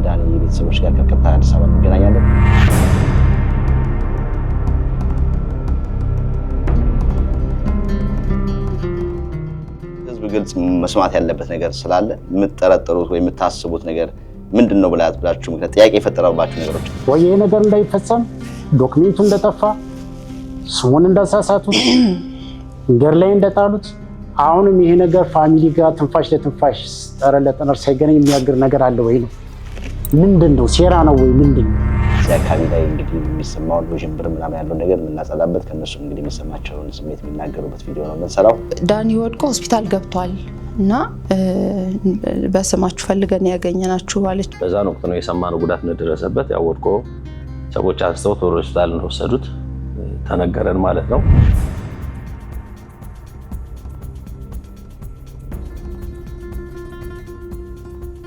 ከዳኒ ቤተሰቦች ጋር ከቀጥታ አዲስ አበባ እንገናኛለን። ህዝብ ግልጽ መስማት ያለበት ነገር ስላለ የምትጠረጥሩት ወይ የምታስቡት ነገር ምንድነው ብላችሁ ምክንያት ጥያቄ የፈጠረባችሁ ነገሮች ወይ ይሄ ነገር እንዳይፈጸም ዶክመንቱ እንደጠፋ ስሙን እንዳሳሳቱት ገር ላይ እንደጣሉት አሁንም ይሄ ነገር ፋሚሊ ጋር ትንፋሽ ለትንፋሽ ጠረ ለጠነር ሳይገናኝ የሚያገር ነገር አለ ወይ ነው? ምንድነው? ሴራ ነው ወይ ምንድነው? አካባቢ ላይ እንግዲህ የሚሰማውን ውዥንብር ምናምን ያለው ነገር የምናጸዳበት ከነሱ እንግዲህ የሚሰማቸውን ስሜት የሚናገሩበት ቪዲዮ ነው የምንሰራው። ዳኒ ወድቆ ሆስፒታል ገብቷል እና በስማችሁ ፈልገን ያገኘናችሁ አለች። በዛን ወቅት ነው የሰማነው ጉዳት እንደደረሰበት። ያው ወድቆ ሰዎች አንስተው ወደ ሆስፒታል እንደወሰዱት ተነገረን ማለት ነው።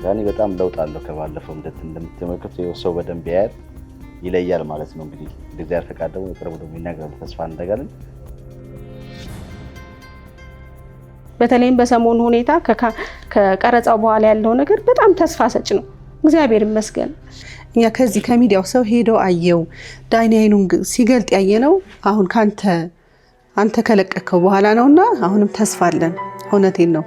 ዳኒ በጣም ለውጥ አለው ከባለፈው እንደምትመለከቱት ሰው በደንብ ያያል ይለያል ማለት ነው። እንግዲህ እግዚአብሔር ፈቃድ ደግሞ የቅርቡ ደግሞ ይናገራል ተስፋ እናደርጋለን። በተለይም በሰሞኑ ሁኔታ ከቀረጻው በኋላ ያለው ነገር በጣም ተስፋ ሰጭ ነው። እግዚአብሔር ይመስገን። እኛ ከዚህ ከሚዲያው ሰው ሄዶ አየው ዳኒ አይኑን ሲገልጥ ያየነው አሁን አንተ ከለቀቀው በኋላ ነውና አሁንም ተስፋ አለን። እውነቴን ነው።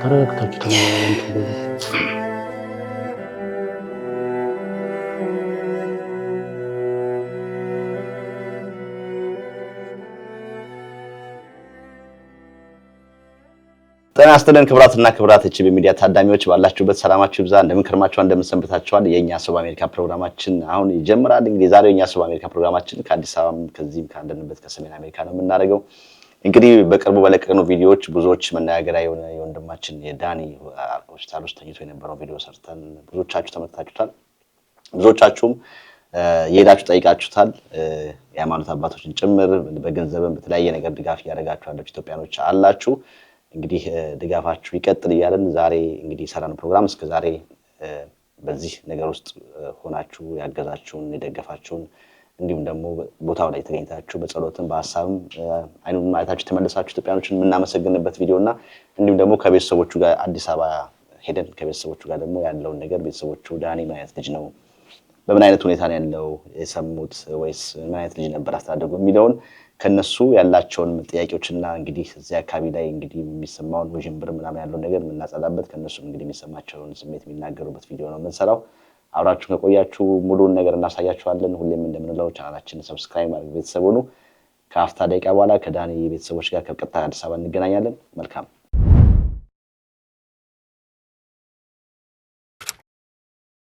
ተረጋግታችሁ ጤና ይስጥልን ክብራትና ክብራት ኤችቢ ሚዲያ ታዳሚዎች ባላችሁበት ሰላማችሁ ይብዛ። እንደምን ከርማችሁ እንደምን ሰንብታችኋል? የኛ ሰው አሜሪካ ፕሮግራማችን አሁን ይጀምራል። እንግዲህ ዛሬው የኛ ሰው አሜሪካ ፕሮግራማችን ከአዲስ አበባ ከዚህም ካለንበት ከሰሜን አሜሪካ ነው የምናደርገው። እንግዲህ በቅርቡ በለቀቅነው ቪዲዮዎች ብዙዎች መናገሪያ የሆነ የወንድማችን የዳኒ ሆስፒታል ውስጥ ተኝቶ የነበረው ቪዲዮ ሰርተን ብዙዎቻችሁ ተመልክታችሁታል። ብዙዎቻችሁም የሄዳችሁ ጠይቃችሁታል። የሃይማኖት አባቶችን ጭምር በገንዘብም በተለያየ ነገር ድጋፍ እያደረጋችሁ ያላችሁ ኢትዮጵያኖች አላችሁ። እንግዲህ ድጋፋችሁ ይቀጥል እያለን ዛሬ እንግዲህ ሰራን ፕሮግራም እስከ ዛሬ በዚህ ነገር ውስጥ ሆናችሁ ያገዛችሁን የደገፋችሁን እንዲሁም ደግሞ ቦታው ላይ ተገኝታችሁ በጸሎትም በሐሳብም አይኑን ማየታችሁ ተመለሳችሁ ኢትዮጵያኖችን የምናመሰግንበት ቪዲዮና እንዲሁም ደግሞ ከቤተሰቦቹ ጋር አዲስ አበባ ሄደን ከቤተሰቦቹ ጋር ደግሞ ያለውን ነገር ቤተሰቦቹ ዳኒ ምን አይነት ልጅ ነው፣ በምን አይነት ሁኔታ ነው ያለው የሰሙት ወይስ ምን አይነት ልጅ ነበር አስተዳደጉ የሚለውን ከነሱ ያላቸውን ጥያቄዎችና እንግዲህ እዚህ አካባቢ ላይ እንግዲህ የሚሰማውን ውዥንብር ምናምን ያለው ነገር የምናጸዳበት ከነሱ እንግዲህ የሚሰማቸውን ስሜት የሚናገሩበት ቪዲዮ ነው የምንሰራው። አብራችሁ ከቆያችሁ ሙሉውን ነገር እናሳያችኋለን። ሁሌም እንደምንለው ቻናላችንን ሰብስክራይብ ማድረግ ቤተሰብ ሁኑ። ከአፍታ ደቂቃ በኋላ ከዳኒ ቤተሰቦች ጋር ከቀጥታ አዲስ አበባ እንገናኛለን። መልካም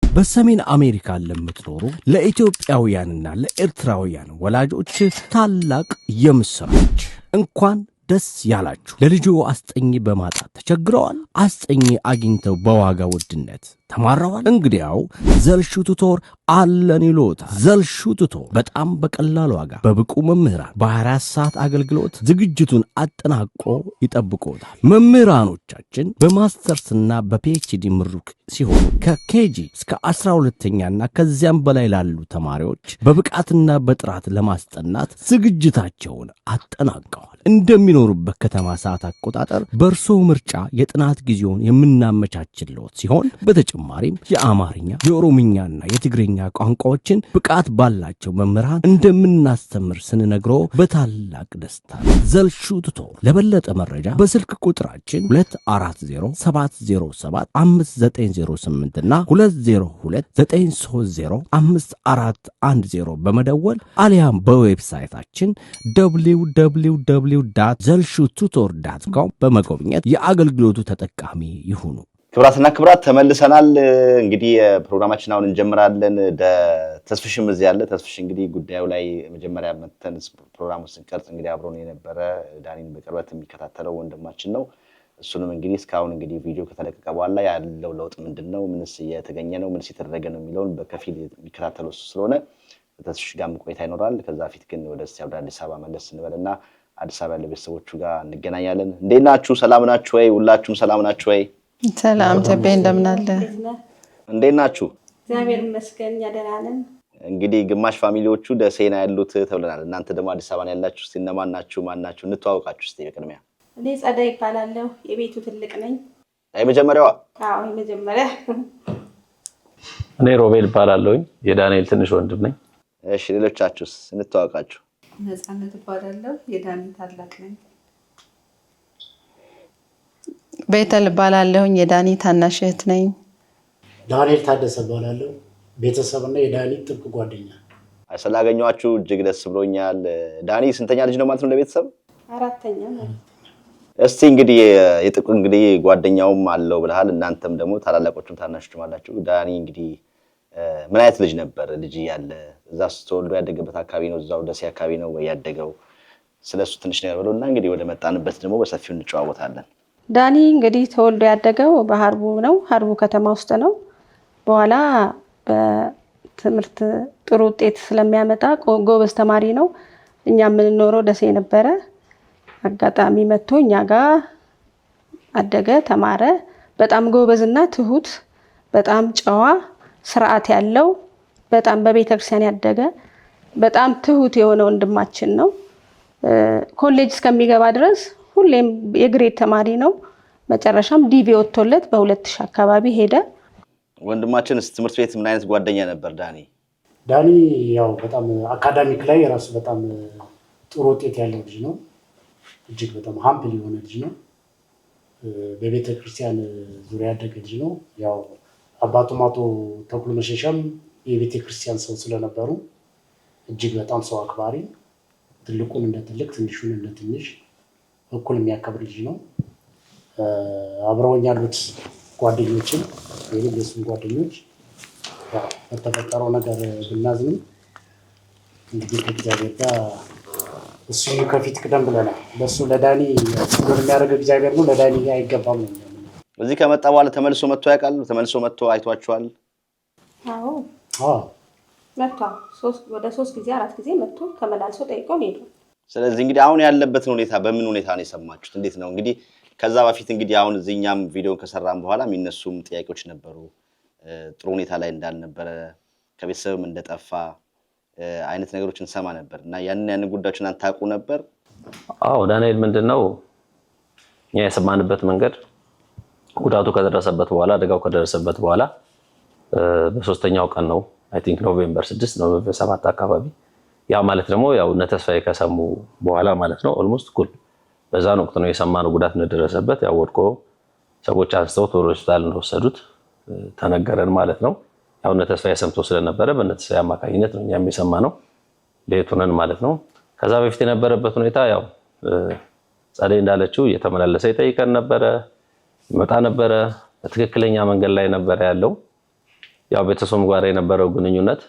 በሰሜን አሜሪካ ለምትኖሩ ለኢትዮጵያውያንና ለኤርትራውያን ወላጆች ታላቅ የምስራች! እንኳን ደስ ያላችሁ! ለልጆ አስጠኝ በማጣት ተቸግረዋል? አስጠኝ አግኝተው በዋጋ ውድነት ተማረዋል? እንግዲያው ዘልሹ ቱቶር አለን ይሎታል። ዘልሹ ቱቶር በጣም በቀላል ዋጋ በብቁ መምህራን በ24 ሰዓት አገልግሎት ዝግጅቱን አጠናቆ ይጠብቆታል። መምህራኖቻችን በማስተርስና በፒኤችዲ ምሩቅ ሲሆኑ ከኬጂ እስከ 12ኛና ከዚያም በላይ ላሉ ተማሪዎች በብቃትና በጥራት ለማስጠናት ዝግጅታቸውን አጠናቀዋል። እንደሚኖሩበት ከተማ ሰዓት አቆጣጠር በእርሶ ምርጫ የጥናት ጊዜውን የምናመቻችልዎት ሲሆን በተጨማሪም የአማርኛ የኦሮምኛና የትግርኛ ቋንቋዎችን ብቃት ባላቸው መምህራን እንደምናስተምር ስንነግሮ በታላቅ ደስታ። ዘልሹ ቱቶር። ለበለጠ መረጃ በስልክ ቁጥራችን 2407075908 እና 2029305410 በመደወል አሊያም በዌብሳይታችን www.zelshututor.com በመጎብኘት የአገልግሎቱ ተጠቃሚ ይሁኑ። ክብራትና ክብራት ተመልሰናል። እንግዲህ ፕሮግራማችን አሁን እንጀምራለን። ተስፍሽም እዚህ ያለ ተስፍሽ እንግዲህ ጉዳዩ ላይ መጀመሪያ መተን ፕሮግራሙን ስንቀርጽ እንግዲህ አብሮን የነበረ ዳኒን በቅርበት የሚከታተለው ወንድማችን ነው። እሱንም እንግዲህ እስካሁን እንግዲህ ቪዲዮ ከተለቀቀ በኋላ ያለው ለውጥ ምንድነው፣ ምንስ እየተገኘ ነው፣ ምንስ እየተደረገ ነው የሚለውን በከፊል የሚከታተለው ስለሆነ ተስፍሽ ጋር ቆይታ ይኖራል። ከዛ ፊት ግን ወደ አዲስ አበባ መለስ እንበልና አዲስ አበባ ያለ ቤተሰቦቹ ጋር እንገናኛለን። እንዴት ናችሁ? ሰላም ናችሁ ወይ? ሁላችሁም ሰላም ናችሁ ወይ? ሰላም ተበይ እንደምን አለ? እንዴት ናችሁ? እግዚአብሔር ይመስገን ደህና ነን። እንግዲህ ግማሽ ፋሚሊዎቹ ደሴና ያሉት ተብለናል። እናንተ ደግሞ አዲስ አበባ ያላችሁ እስቲ እነማን ናችሁ? ማን ናችሁ? እንተዋወቃችሁ እስቲ በቅድሚያ። እኔ ጸደይ ይባላለሁ። የቤቱ ትልቅ ነኝ። የመጀመሪያዋ? አዎ የመጀመሪያ። እኔ ሮቤል ይባላለሁኝ። የዳንኤል ትንሽ ወንድም ነኝ። እሺ ሌሎቻችሁስ እንተዋወቃችሁ። ነፃነት እባላለሁ። የዳኒ ታላቅ ነኝ። ቤተል እባላለሁኝ። የዳኒ ታናሽ እህት ነኝ። ዳንኤል ታደሰ እባላለሁ። ቤተሰብና የዳኒ ጥብቅ ጓደኛ። ስላገኘኋችሁ እጅግ ደስ ብሎኛል። ዳኒ ስንተኛ ልጅ ነው ማለት ነው ለቤተሰብ? አራተኛ ነው። እስቲ እንግዲህ የጥብቅ እንግዲህ ጓደኛውም አለው ብለሃል። እናንተም ደግሞ ታላላቆችም ታናሾችም አላችሁ። ዳኒ እንግዲህ ምን አይነት ልጅ ነበር? ልጅ ያለ እዛ ተወልዶ ያደገበት አካባቢ ነው? እዛው ደሴ አካባቢ ነው ወይ ያደገው? ስለሱ ትንሽ ነገር ብለውና እንግዲህ ወደ መጣንበት ደግሞ በሰፊው እንጨዋወታለን። ዳኒ እንግዲህ ተወልዶ ያደገው በሀርቡ ነው። ሀርቡ ከተማ ውስጥ ነው። በኋላ በትምህርት ጥሩ ውጤት ስለሚያመጣ ጎበዝ ተማሪ ነው። እኛ የምንኖረው ደሴ ነበረ። አጋጣሚ መጥቶ እኛ ጋር አደገ፣ ተማረ። በጣም ጎበዝና ትሁት፣ በጣም ጨዋ፣ ስርዓት ያለው፣ በጣም በቤተክርስቲያን ያደገ በጣም ትሁት የሆነ ወንድማችን ነው። ኮሌጅ እስከሚገባ ድረስ ሁሌም የግሬድ ተማሪ ነው። መጨረሻም ዲቪ ወጥቶለት በ2000 አካባቢ ሄደ። ወንድማችንስ ትምህርት ቤት ምን አይነት ጓደኛ ነበር ዳኒ? ዳኒ ያው በጣም አካዳሚክ ላይ ራሱ በጣም ጥሩ ውጤት ያለው ልጅ ነው። እጅግ በጣም ሀምብል የሆነ ልጅ ነው። በቤተ ክርስቲያን ዙሪያ ያደገ ልጅ ነው። ያው አባቱም አቶ ተክሉ መሸሻም የቤተ ክርስቲያን ሰው ስለነበሩ እጅግ በጣም ሰው አክባሪ፣ ትልቁን እንደ ትልቅ ትንሹን እንደ ትንሽ እኩል የሚያከብር ልጅ ነው። አብረውኝ ያሉት ጓደኞችን ወይም የሱም ጓደኞች በተፈጠረው ነገር ብናዝንም እንግዲህ ከእግዚአብሔር ጋር እሱ ከፊት ቅደም ብለናል። ለእሱ ለዳኒ ሁሉን የሚያደርገው እግዚአብሔር ነው። ለዳኒ አይገባም ነው። እዚህ ከመጣ በኋላ ተመልሶ መጥቶ ያውቃል? ተመልሶ መጥቶ አይቷቸዋል? አዎ መጥቷል። ወደ 3 ጊዜ 4 ጊዜ መጥቶ ተመላልሶ ጠይቆን ሄዷል። ስለዚህ እንግዲህ አሁን ያለበትን ሁኔታ በምን ሁኔታ ነው የሰማችሁት? እንዴት ነው እንግዲህ ከዛ በፊት እንግዲህ አሁን እዚህኛም ቪዲዮን ከሰራን በኋላ የሚነሱም ጥያቄዎች ነበሩ። ጥሩ ሁኔታ ላይ እንዳልነበረ ከቤተሰብም እንደጠፋ አይነት ነገሮች እንሰማ ነበር እና ያንን ጉዳዮች እናንተ ታውቁ ነበር? አዎ ዳንኤል ምንድነው እኛ የሰማንበት መንገድ ጉዳቱ ከደረሰበት በኋላ አደጋው ከደረሰበት በኋላ በ3ኛው ቀን ነው። አይ ቲንክ ኖቬምበር 6 ኖቬምበር 7 አካባቢ ያ ማለት ደግሞ ያው እነ ተስፋዬ ከሰሙ በኋላ ማለት ነው። ኦልሞስት ኩል በዛን ወቅት ነው የሰማነው ጉዳት እንደደረሰበት። ያው ወድቆ ሰዎች አንስተው ወደ ሆስፒታል እንደወሰዱት ተነገረን ማለት ነው። ያው እነ ተስፋዬ ሰምቶ ስለነበረ በእነ ተስፋዬ አማካኝነት ነው እኛም የሰማነው ሌቱንን ማለት ነው። ከዛ በፊት የነበረበት ሁኔታ ያው ጸደይ እንዳለችው እየተመላለሰ ይጠይቀን ነበረ፣ ይመጣ ነበረ። በትክክለኛ መንገድ ላይ ነበረ ያለው። ያው ቤተሰቡ ጋር የነበረው ግንኙነት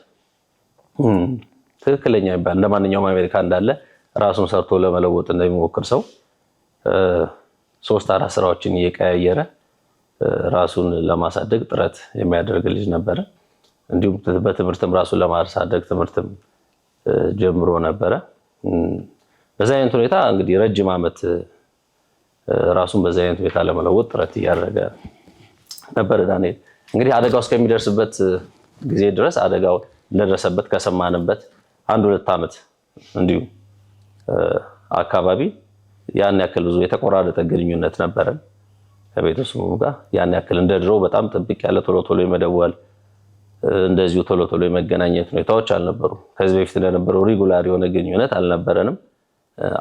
ትክክለኛ ይባል እንደማንኛውም አሜሪካ እንዳለ ራሱን ሰርቶ ለመለወጥ እንደሚሞክር ሰው 3-4 ስራዎችን እየቀያየረ ራሱን ለማሳደግ ጥረት የሚያደርግ ልጅ ነበረ። እንዲሁም በትምህርትም ራሱን ለማሳደግ ትምህርትም ጀምሮ ነበረ። በዛ አይነት ሁኔታ እንግዲህ ረጅም ዓመት ራሱን በዛ አይነት ሁኔታ ለመለወጥ ጥረት እያደረገ ነበር ዳንኤል። እንግዲህ አደጋው እስከሚደርስበት ጊዜ ድረስ አደጋው እንደደረሰበት ከሰማንበት 1-2 ዓመት እንዲሁ አካባቢ ያን ያክል ብዙ የተቆራረጠ ግንኙነት ነበረን ከቤተሰቡ ጋር። ያን ያክል እንደ ድሮው በጣም ጥብቅ ያለ ቶሎ ቶሎ የመደወል እንደዚሁ ቶሎ ቶሎ የመገናኘት ሁኔታዎች አልነበሩ። ከዚህ በፊት እንደነበረው ሪጉላር የሆነ ግንኙነት አልነበረንም።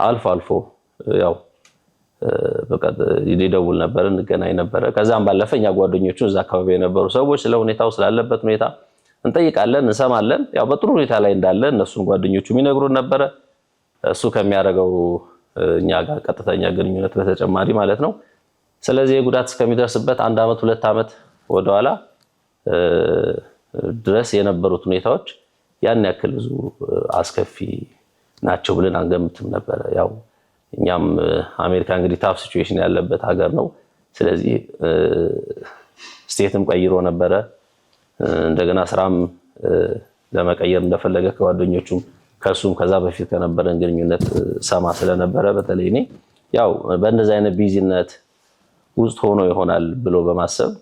አልፎ አልፎ ያው በቃ ይደውል ነበር፣ እንገናኝ ነበረ። ከዛም ባለፈ እኛ ጓደኞቹን እዛ አካባቢ የነበሩ ሰዎች ስለ ሁኔታው ስላለበት ሁኔታ እንጠይቃለን፣ እንሰማለን። ያው በጥሩ ሁኔታ ላይ እንዳለ እነሱም ጓደኞቹ የሚነግሩን ነበረ። እሱ ከሚያደርገው እኛ ጋር ቀጥተኛ ግንኙነት በተጨማሪ ማለት ነው። ስለዚህ የጉዳት እስከሚደርስበት 1 ዓመት 2 ዓመት ወደኋላ ድረስ የነበሩት ሁኔታዎች ያን ያክል ብዙ አስከፊ ናቸው ብለን አንገምትም ነበረ። ያው እኛም አሜሪካ እንግዲህ ታፍ ሲቹዌሽን ያለበት ሀገር ነው። ስለዚህ ስቴትም ቀይሮ ነበረ። እንደገና ስራም ለመቀየር እንደፈለገ ከጓደኞቹም ከሱም ከዛ በፊት ከነበረን ግንኙነት ሰማ ስለነበረ በተለይ እኔ ያው በእንደዚህ አይነት ቢዚነት ውስጥ ሆኖ ይሆናል ብሎ በማሰብ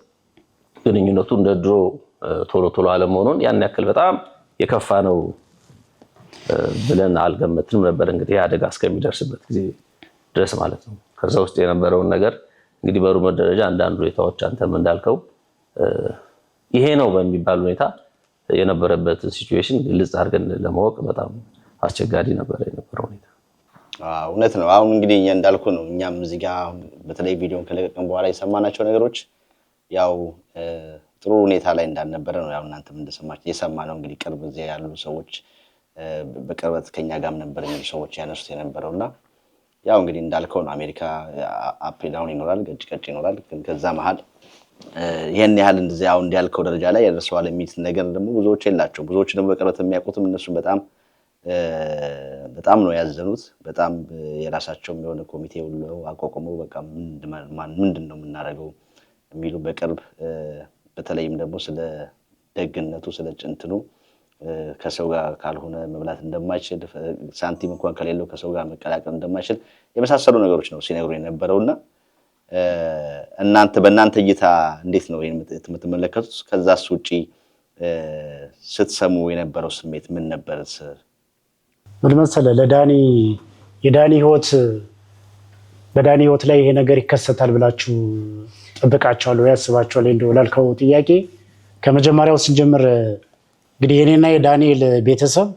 ግንኙነቱ እንደ ድሮ ቶሎ አለመሆኑን ያን ያክል በጣም የከፋ ነው ብለን አልገመትንም ነበር። እንግዲህ አደጋ እስከሚደርስበት ጊዜ ድረስ ማለት ነው። ከዛ ውስጥ የነበረውን ነገር እንግዲህ በሩመር ደረጃ አንዳንድ ሁኔታዎች አንተም እንዳልከው ይሄ ነው በሚባል ሁኔታ የነበረበት ሲቹዌሽን ግልጽ አድርገን ለማወቅ በጣም አስቸጋሪ ነበር የነበረው ሁኔታ። እውነት ነው። አሁን እንግዲህ እኛ እንዳልኩ ነው እኛም እዚህ ጋር በተለይ ቪዲዮን ከለቀቀን በኋላ የሰማናቸው ነገሮች ያው ጥሩ ሁኔታ ላይ እንዳልነበረ ነው። ያው እናንተም እንደሰማችሁ የሰማነው እንግዲህ ቅርብ ጊዜ ያሉ ሰዎች በቅርበት ከኛ ጋርም ነበር የሚሉ ሰዎች ያነሱት የነበረውና ያው እንግዲህ እንዳልከው ነው አሜሪካ አፕ ዳውን ይኖራል፣ ገጭ ይኖራል። ግን ከዛ መሃል ይሄን ያህል እንደዚህ አሁን እንዲያልከው ደረጃ ላይ ያደርሰዋል የሚል ነገር ደግሞ ብዙዎች የላቸውም። ብዙዎች ደግሞ በቅርበት የሚያውቁትም እነሱ በጣም ነው ያዘኑት። በጣም የራሳቸውም የሆነ ኮሚቴ ሁሉ አቋቁመው በቃ ምንድን ነው የምናደርገው የሚሉ በቅርብ በተለይም ደግሞ ስለ ደግነቱ ስለ ጭንትኑ ከሰው ጋር ካልሆነ መብላት እንደማይችል ሳንቲም እንኳን ከሌለው ከሰው ጋር መቀላቀል እንደማይችል የመሳሰሉ ነገሮች ነው ሲነግሩ የነበረውና በእናንተ እይታ እንዴት ነው ይሄን የምትመለከቱት? ከዛስ ውጪ ስትሰሙ የነበረው ስሜት ምን ነበር? ምን መሰለህ የዳኒ ህይወት ላይ ይሄ ነገር ይከሰታል ብላችሁ ጠብቃችኋል ወይ ያስባችኋል እንደው ላልከው ጥያቄ ከመጀመሪያው ስንጀምር እንግዲህ የኔና የዳንኤል ቤተሰብ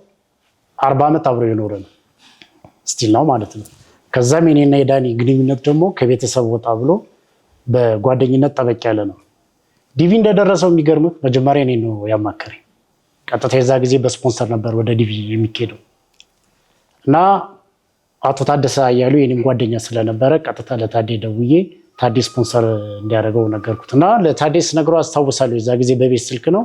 40 ዓመት አብሮ የኖረ ነው ስቲል ነው ማለት ነው። ከዛም የኔና የዳኒ ግንኙነት ደግሞ ከቤተሰብ ወጣ ብሎ በጓደኝነት ጠበቅ ያለ ነው። ዲቪ እንደደረሰው የሚገርምህ መጀመሪያ እኔ ነው ያማከረኝ። ቀጥታ የዛ ጊዜ በስፖንሰር ነበር ወደ ዲቪ የሚኬደው እና አቶ ታደሰ አያሉ የኔም ጓደኛ ስለነበረ ቀጥታ ለታዴ ደውዬ ታዴ ስፖንሰር እንዲያደርገው ነገርኩት እና ለታዴስ ነግሮ አስታውሳለሁ። የዛ ጊዜ በቤት ስልክ ነው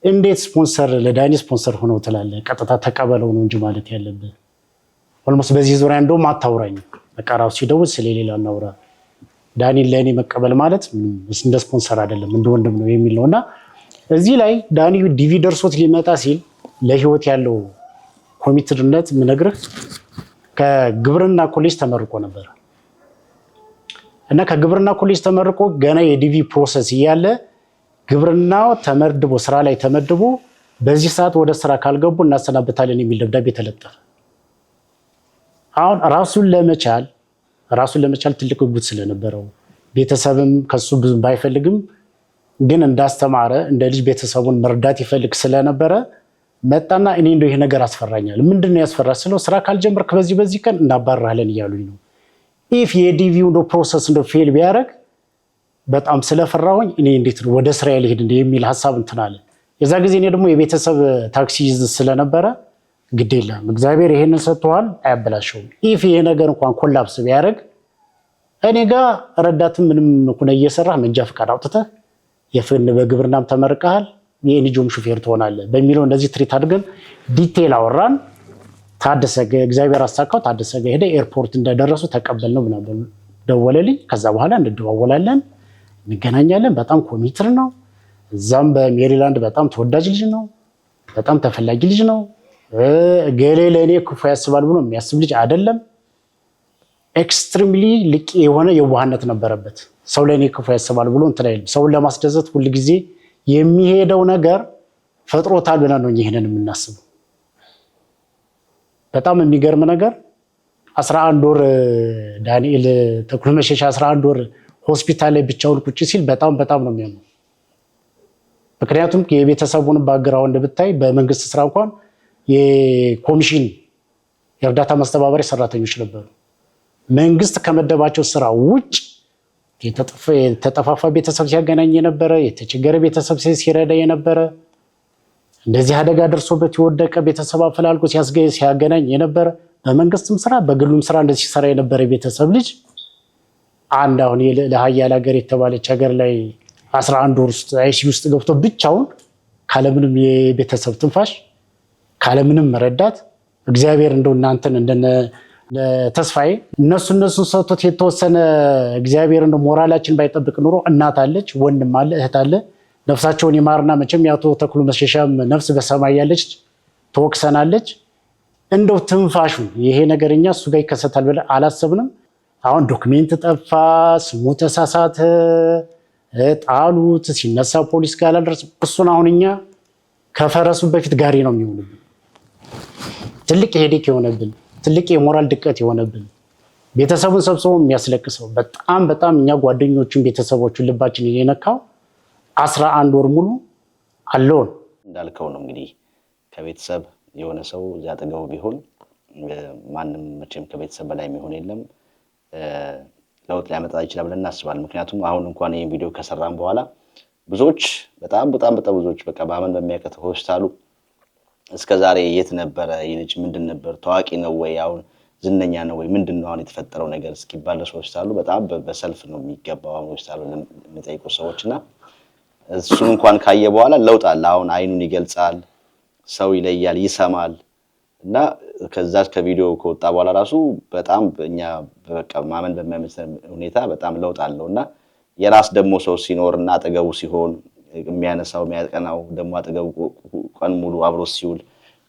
እንዴት ስፖንሰር ለዳኒ ስፖንሰር ሆነው ትላለህ? ቀጥታ ተቀበለው ነው እንጂ ማለት ያለብህ። ኦልሞስት በዚህ ዙሪያ እንደውም አታውራኝ፣ በቃ ራሱ ሲደውል ስለሌላ እናውራ። ዳኒ ለእኔ መቀበል ማለት እንደ ስፖንሰር አይደለም እንደ ወንድም ነው የሚል ነውና እዚህ ላይ ዳኒ ዲቪ ደርሶት ሊመጣ ሲል ለህይወት ያለው ኮሚትድነት ምነግርህ ከግብርና ኮሌጅ ተመርቆ ነበር እና ከግብርና ኮሌጅ ተመርቆ ገና የዲቪ ፕሮሰስ እያለ ግብርናው ተመድቦ ስራ ላይ ተመድቦ በዚህ ሰዓት ወደ ስራ ካልገቡ እናሰናበታለን የሚል ደብዳቤ ተለጠፈ። አሁን ራሱን ለመቻል ትልቅ ጉጉት ስለነበረው ቤተሰብም ከሱ ብዙ ባይፈልግም ግን እንዳስተማረ እንደ ልጅ ቤተሰቡን መርዳት ይፈልግ ስለነበረ መጣና እኔ እንደው ይሄ ነገር አስፈራኛል። ምንድነው ያስፈራ ስለው ስራ ካልጀመርክ በዚህ ቀን እናባራለን እያሉኝ ነው። ኢፍ የዲቪው ነው ፕሮሰስ ነው ፌል ቢያደርግ በጣም ስለፈራሁኝ እኔ እንዴት ነው ወደ ስራ ልሄድ የሚል ሐሳብ እንትን አለ። የዛ ጊዜ እኔ ደግሞ የቤተሰብ ታክሲ ይዝ ስለነበረ ግድ የለም እግዚአብሔር ይሄንን ሰጥቷል አያበላሽውም። ኢፍ ይሄ ነገር እንኳን ኮላፕስ ቢያደርግ እኔ ጋር ረዳትም ምንም ሆነ እየሰራህ መንጃ ፈቃድ አውጥተህ በግብርናም ተመርቀሃል የኤንጂኦም ሹፌር ትሆናለህ በሚለው እንደዚህ ትሪት አድርገን ዲቴል አወራን። ታደሰ እግዚአብሔር አሳካው። ታደሰ ጋር ሄደ። ኤርፖርት እንደደረሱ ተቀበልነው ምናምን ደወለልኝ። ከዛ በኋላ እንደደዋወላለን እንገናኛለን። በጣም ኮሚትር ነው። እዛም በሜሪላንድ በጣም ተወዳጅ ልጅ ነው። በጣም ተፈላጊ ልጅ ነው። ገሌ ለእኔ ክፉ ያስባል ብሎ የሚያስብ ልጅ አይደለም። ኤክስትሪምሊ ልቅ የሆነ የዋህነት ነበረበት። ሰው ለእኔ ክፉ ያስባል ብሎ እንትን አይልም። ሰውን ለማስደሰት ሁል ጊዜ የሚሄደው ነገር ፈጥሮታል ብለን ነው ይሄንን የምናስበው። በጣም የሚገርም ነገር 11 ወር ዳንኤል ተክሉ መሸሻ 11 ወር ሆስፒታል ላይ ብቻውን ቁጭ ሲል በጣም ነው የሚያመው። ምክንያቱም የቤተሰቡን ባግራውንድ ብታይ በመንግስት ስራ እንኳን የኮሚሽን የእርዳታ ማስተባበሪያ ሰራተኞች ነበሩ። መንግስት ከመደባቸው ስራ ውጭ የተጠፋፋ ቤተሰብ ሲያገናኝ የነበረ፣ የተቸገረ ቤተሰብ ሲረዳ የነበረ፣ እንደዚህ አደጋ ደርሶበት የወደቀ ቤተሰብ አፈላልጎ ሲያገናኝ የነበረ፣ በመንግስትም ስራ በግሉም ስራ እንደዚህ ሲሰራ የነበረ ቤተሰብ ልጅ አንድ አሁን ለሀያል ሀገር የተባለች ሀገር ላይ 11 ወር ውስጥ አይሲ ውስጥ ገብቶ ብቻውን ካለምንም የቤተሰብ ትንፋሽ ካለምንም መረዳት እግዚአብሔር እንደው እናንተን እንደነ ተስፋዬ እነሱን ሰጥቶት የተወሰነ እግዚአብሔር እንደው ሞራላችን ባይጠብቅ ኑሮ እናት አለች፣ ወንድም አለ፣ እህት አለ። ነፍሳቸውን ይማርና መቼም ያቶ ተክሉ መሸሻም ነፍስ በሰማይ ያለች ተወክሰናለች። እንደው ትንፋሹ ይሄ ነገርኛ እሱ ጋር ይከሰታል ብለን አላሰብንም። አሁን ዶክሜንት ጠፋ፣ ስሙ ተሳሳተ፣ ጣሉት፣ ሲነሳ ፖሊስ ጋር አላደረስ። እሱን አሁን እኛ ከፈረሱ በፊት ጋሪ ነው የሚሆንብን። ትልቅ ሄዴክ የሆነብን፣ ትልቅ የሞራል ድቀት የሆነብን፣ ቤተሰቡን ሰብስቦ የሚያስለቅሰው በጣም እኛ ጓደኞቹን ቤተሰቦቹን ልባችን የነካው 11 ወር ሙሉ አለውን እንዳልከው ነው እንግዲህ ከቤተሰብ የሆነ ሰው እዚያ አጠገቡ ቢሆን ማንም መቼም ከቤተሰብ በላይ የሚሆን የለም ለውጥ ሊያመጣ ይችላል ብለን እናስባለን። ምክንያቱም አሁን እንኳን ይሄን ቪዲዮ ከሰራን በኋላ ብዙዎች በጣም ብዙዎች በቃ በአመን በሚያቀተው ሆስፒታሉ እስከዛሬ የት ነበረ ይህ ልጅ ምንድን ነበር ታዋቂ ነው ወይ አሁን ዝነኛ ነው ወይ ምንድነው አሁን የተፈጠረው ነገር እስኪባል ሆስፒታሉ በጣም በሰልፍ ነው የሚገባው አሁን ሆስፒታሉ ለሚጠይቁ ሰዎችና እሱን እንኳን ካየ በኋላ ለውጥ አለ። አሁን አይኑን ይገልጻል፣ ሰው ይለያል፣ ይሰማል እና ከዛ ከቪዲዮ ከወጣ በኋላ ራሱ በጣም እኛ በቃ ማመን በማይመስል ሁኔታ በጣም ለውጥ አለውና የራስ ደግሞ ሰው ሲኖርና አጠገቡ ሲሆን የሚያነሳው የሚያቀናው ደግሞ አጠገቡ ቀን ሙሉ አብሮ ሲውል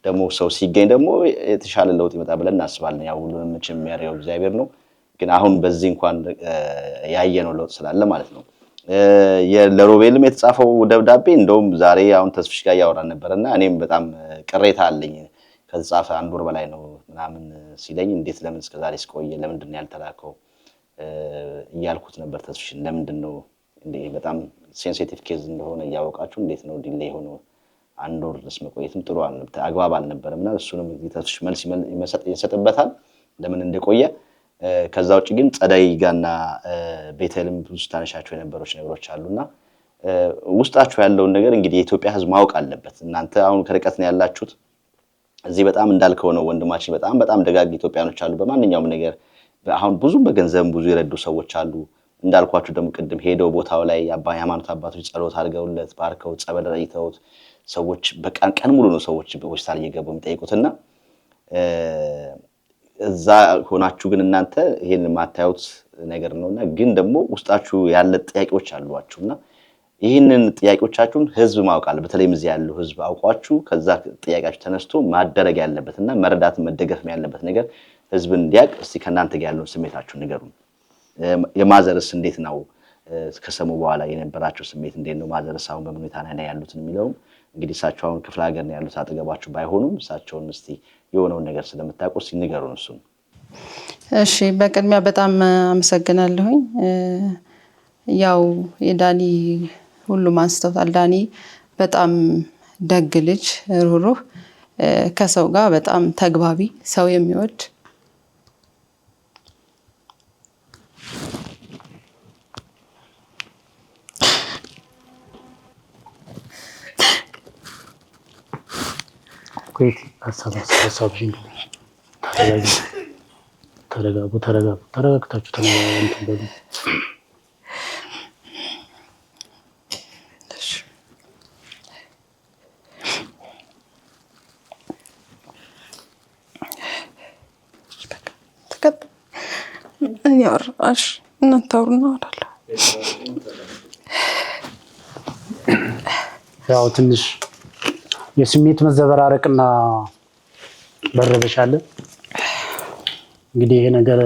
ደግሞ ሰው ሲገኝ ደግሞ የተሻለ ለውጥ ይመጣ ብለን እናስባለን። ያው ሁሉንም መቼም የሚያደርገው እግዚአብሔር ነው፣ ግን አሁን በዚህ እንኳን ያየነው ለውጥ ስላለ ማለት ነው። ለሮቤልም የተጻፈው ደብዳቤ እንደውም ዛሬ አሁን ተስፍሽ ጋር ያወራን ነበርና እኔም በጣም ቅሬታ አለኝ። ከተጻፈ 1 ወር በላይ ነው ምናምን ሲለኝ እንዴት ለምን እስከዛሬ ስቆየ ለምንድን ነው ያልተላከው እያልኩት ነበር። ተስፍሽን ለምንድን ነው እንዴ በጣም ሴንሲቲቭ ኬዝ እንደሆነ እያወቃችሁ እንዴት ነው ዲሌይ ሆኖ 1 ወር ድረስ መቆየትም ጥሩ አግባብ አልነበረምና እሱንም ተስፍሽ መልስ ይሰጥበታል ለምን እንደቆየ። ከዛ ውጭ ግን ጸዳይ ጋርና ቤተልም ብዙ ታነሻቸው የነበሩት ነገሮች አሉና ውስጣችሁ ያለውን ነገር እንግዲህ የኢትዮጵያ ሕዝብ ማወቅ አለበት። እናንተ አሁን ከርቀት ነው ያላችሁት። እዚህ በጣም እንዳልከው ነው ወንድማችን በጣም ደጋግ ኢትዮጵያኖች አሉ በማንኛውም ነገር አሁን ብዙ በገንዘብ ብዙ ይረዱ ሰዎች አሉ። እንዳልኳችሁ ደግሞ ቅድም ሄደው ቦታው ላይ የሃይማኖት አባቶች ጸሎት አድርገውለት ባርከው ጸበል ረጭተውት ሰዎች ቀን ሙሉ ነው ሰዎች በሆስፒታል እየገቡ የሚጠይቁትና እዛ ሆናችሁ ግን እናንተ ይሄን ማታዩት ነገር ነውና ግን ደግሞ ውስጣችሁ ያለ ጥያቄዎች አሏችሁና ይሄንን ጥያቄዎቻችሁን ህዝብ ማወቅ አለ። በተለይም እዚህ ያለው ህዝብ አውቋችሁ ከዛ ጥያቄያችሁ ተነስቶ ማደረግ ያለበትና መረዳት መደገፍ ያለበት ነገር ህዝብ እንዲያውቅ እስቲ ከናንተ ጋር ያለው ስሜታችሁ ንገሩን። የማዘርስ እንዴት ነው ከሰሙ በኋላ የነበራቸው ስሜት እንዴት ነው? ማዘርስ አሁን በምን ሁኔታ ላይ ያሉት የሚለው እንግዲህ እሳቸው አሁን ክፍለ ሀገር ነው ያሉት አጠገባችሁ ባይሆኑም እሳቸውን እስቲ የሆነውን ነገር ስለምታውቁ እስቲ ንገሩን እሱን። እሺ በቅድሚያ በጣም አመሰግናለሁኝ። ያው የዳኒ ሁሉም አንስተውታል። ዳኒ በጣም ደግ ልጅ፣ ሩህሩህ፣ ከሰው ጋር በጣም ተግባቢ፣ ሰው የሚወድ ተረጋግታችሁ ያወራሽ እናንተውና ወዳለ ያው ትንሽ የስሜት መዘበራረቅና መረበሽ አለ። እንግዲህ ይሄ ነገር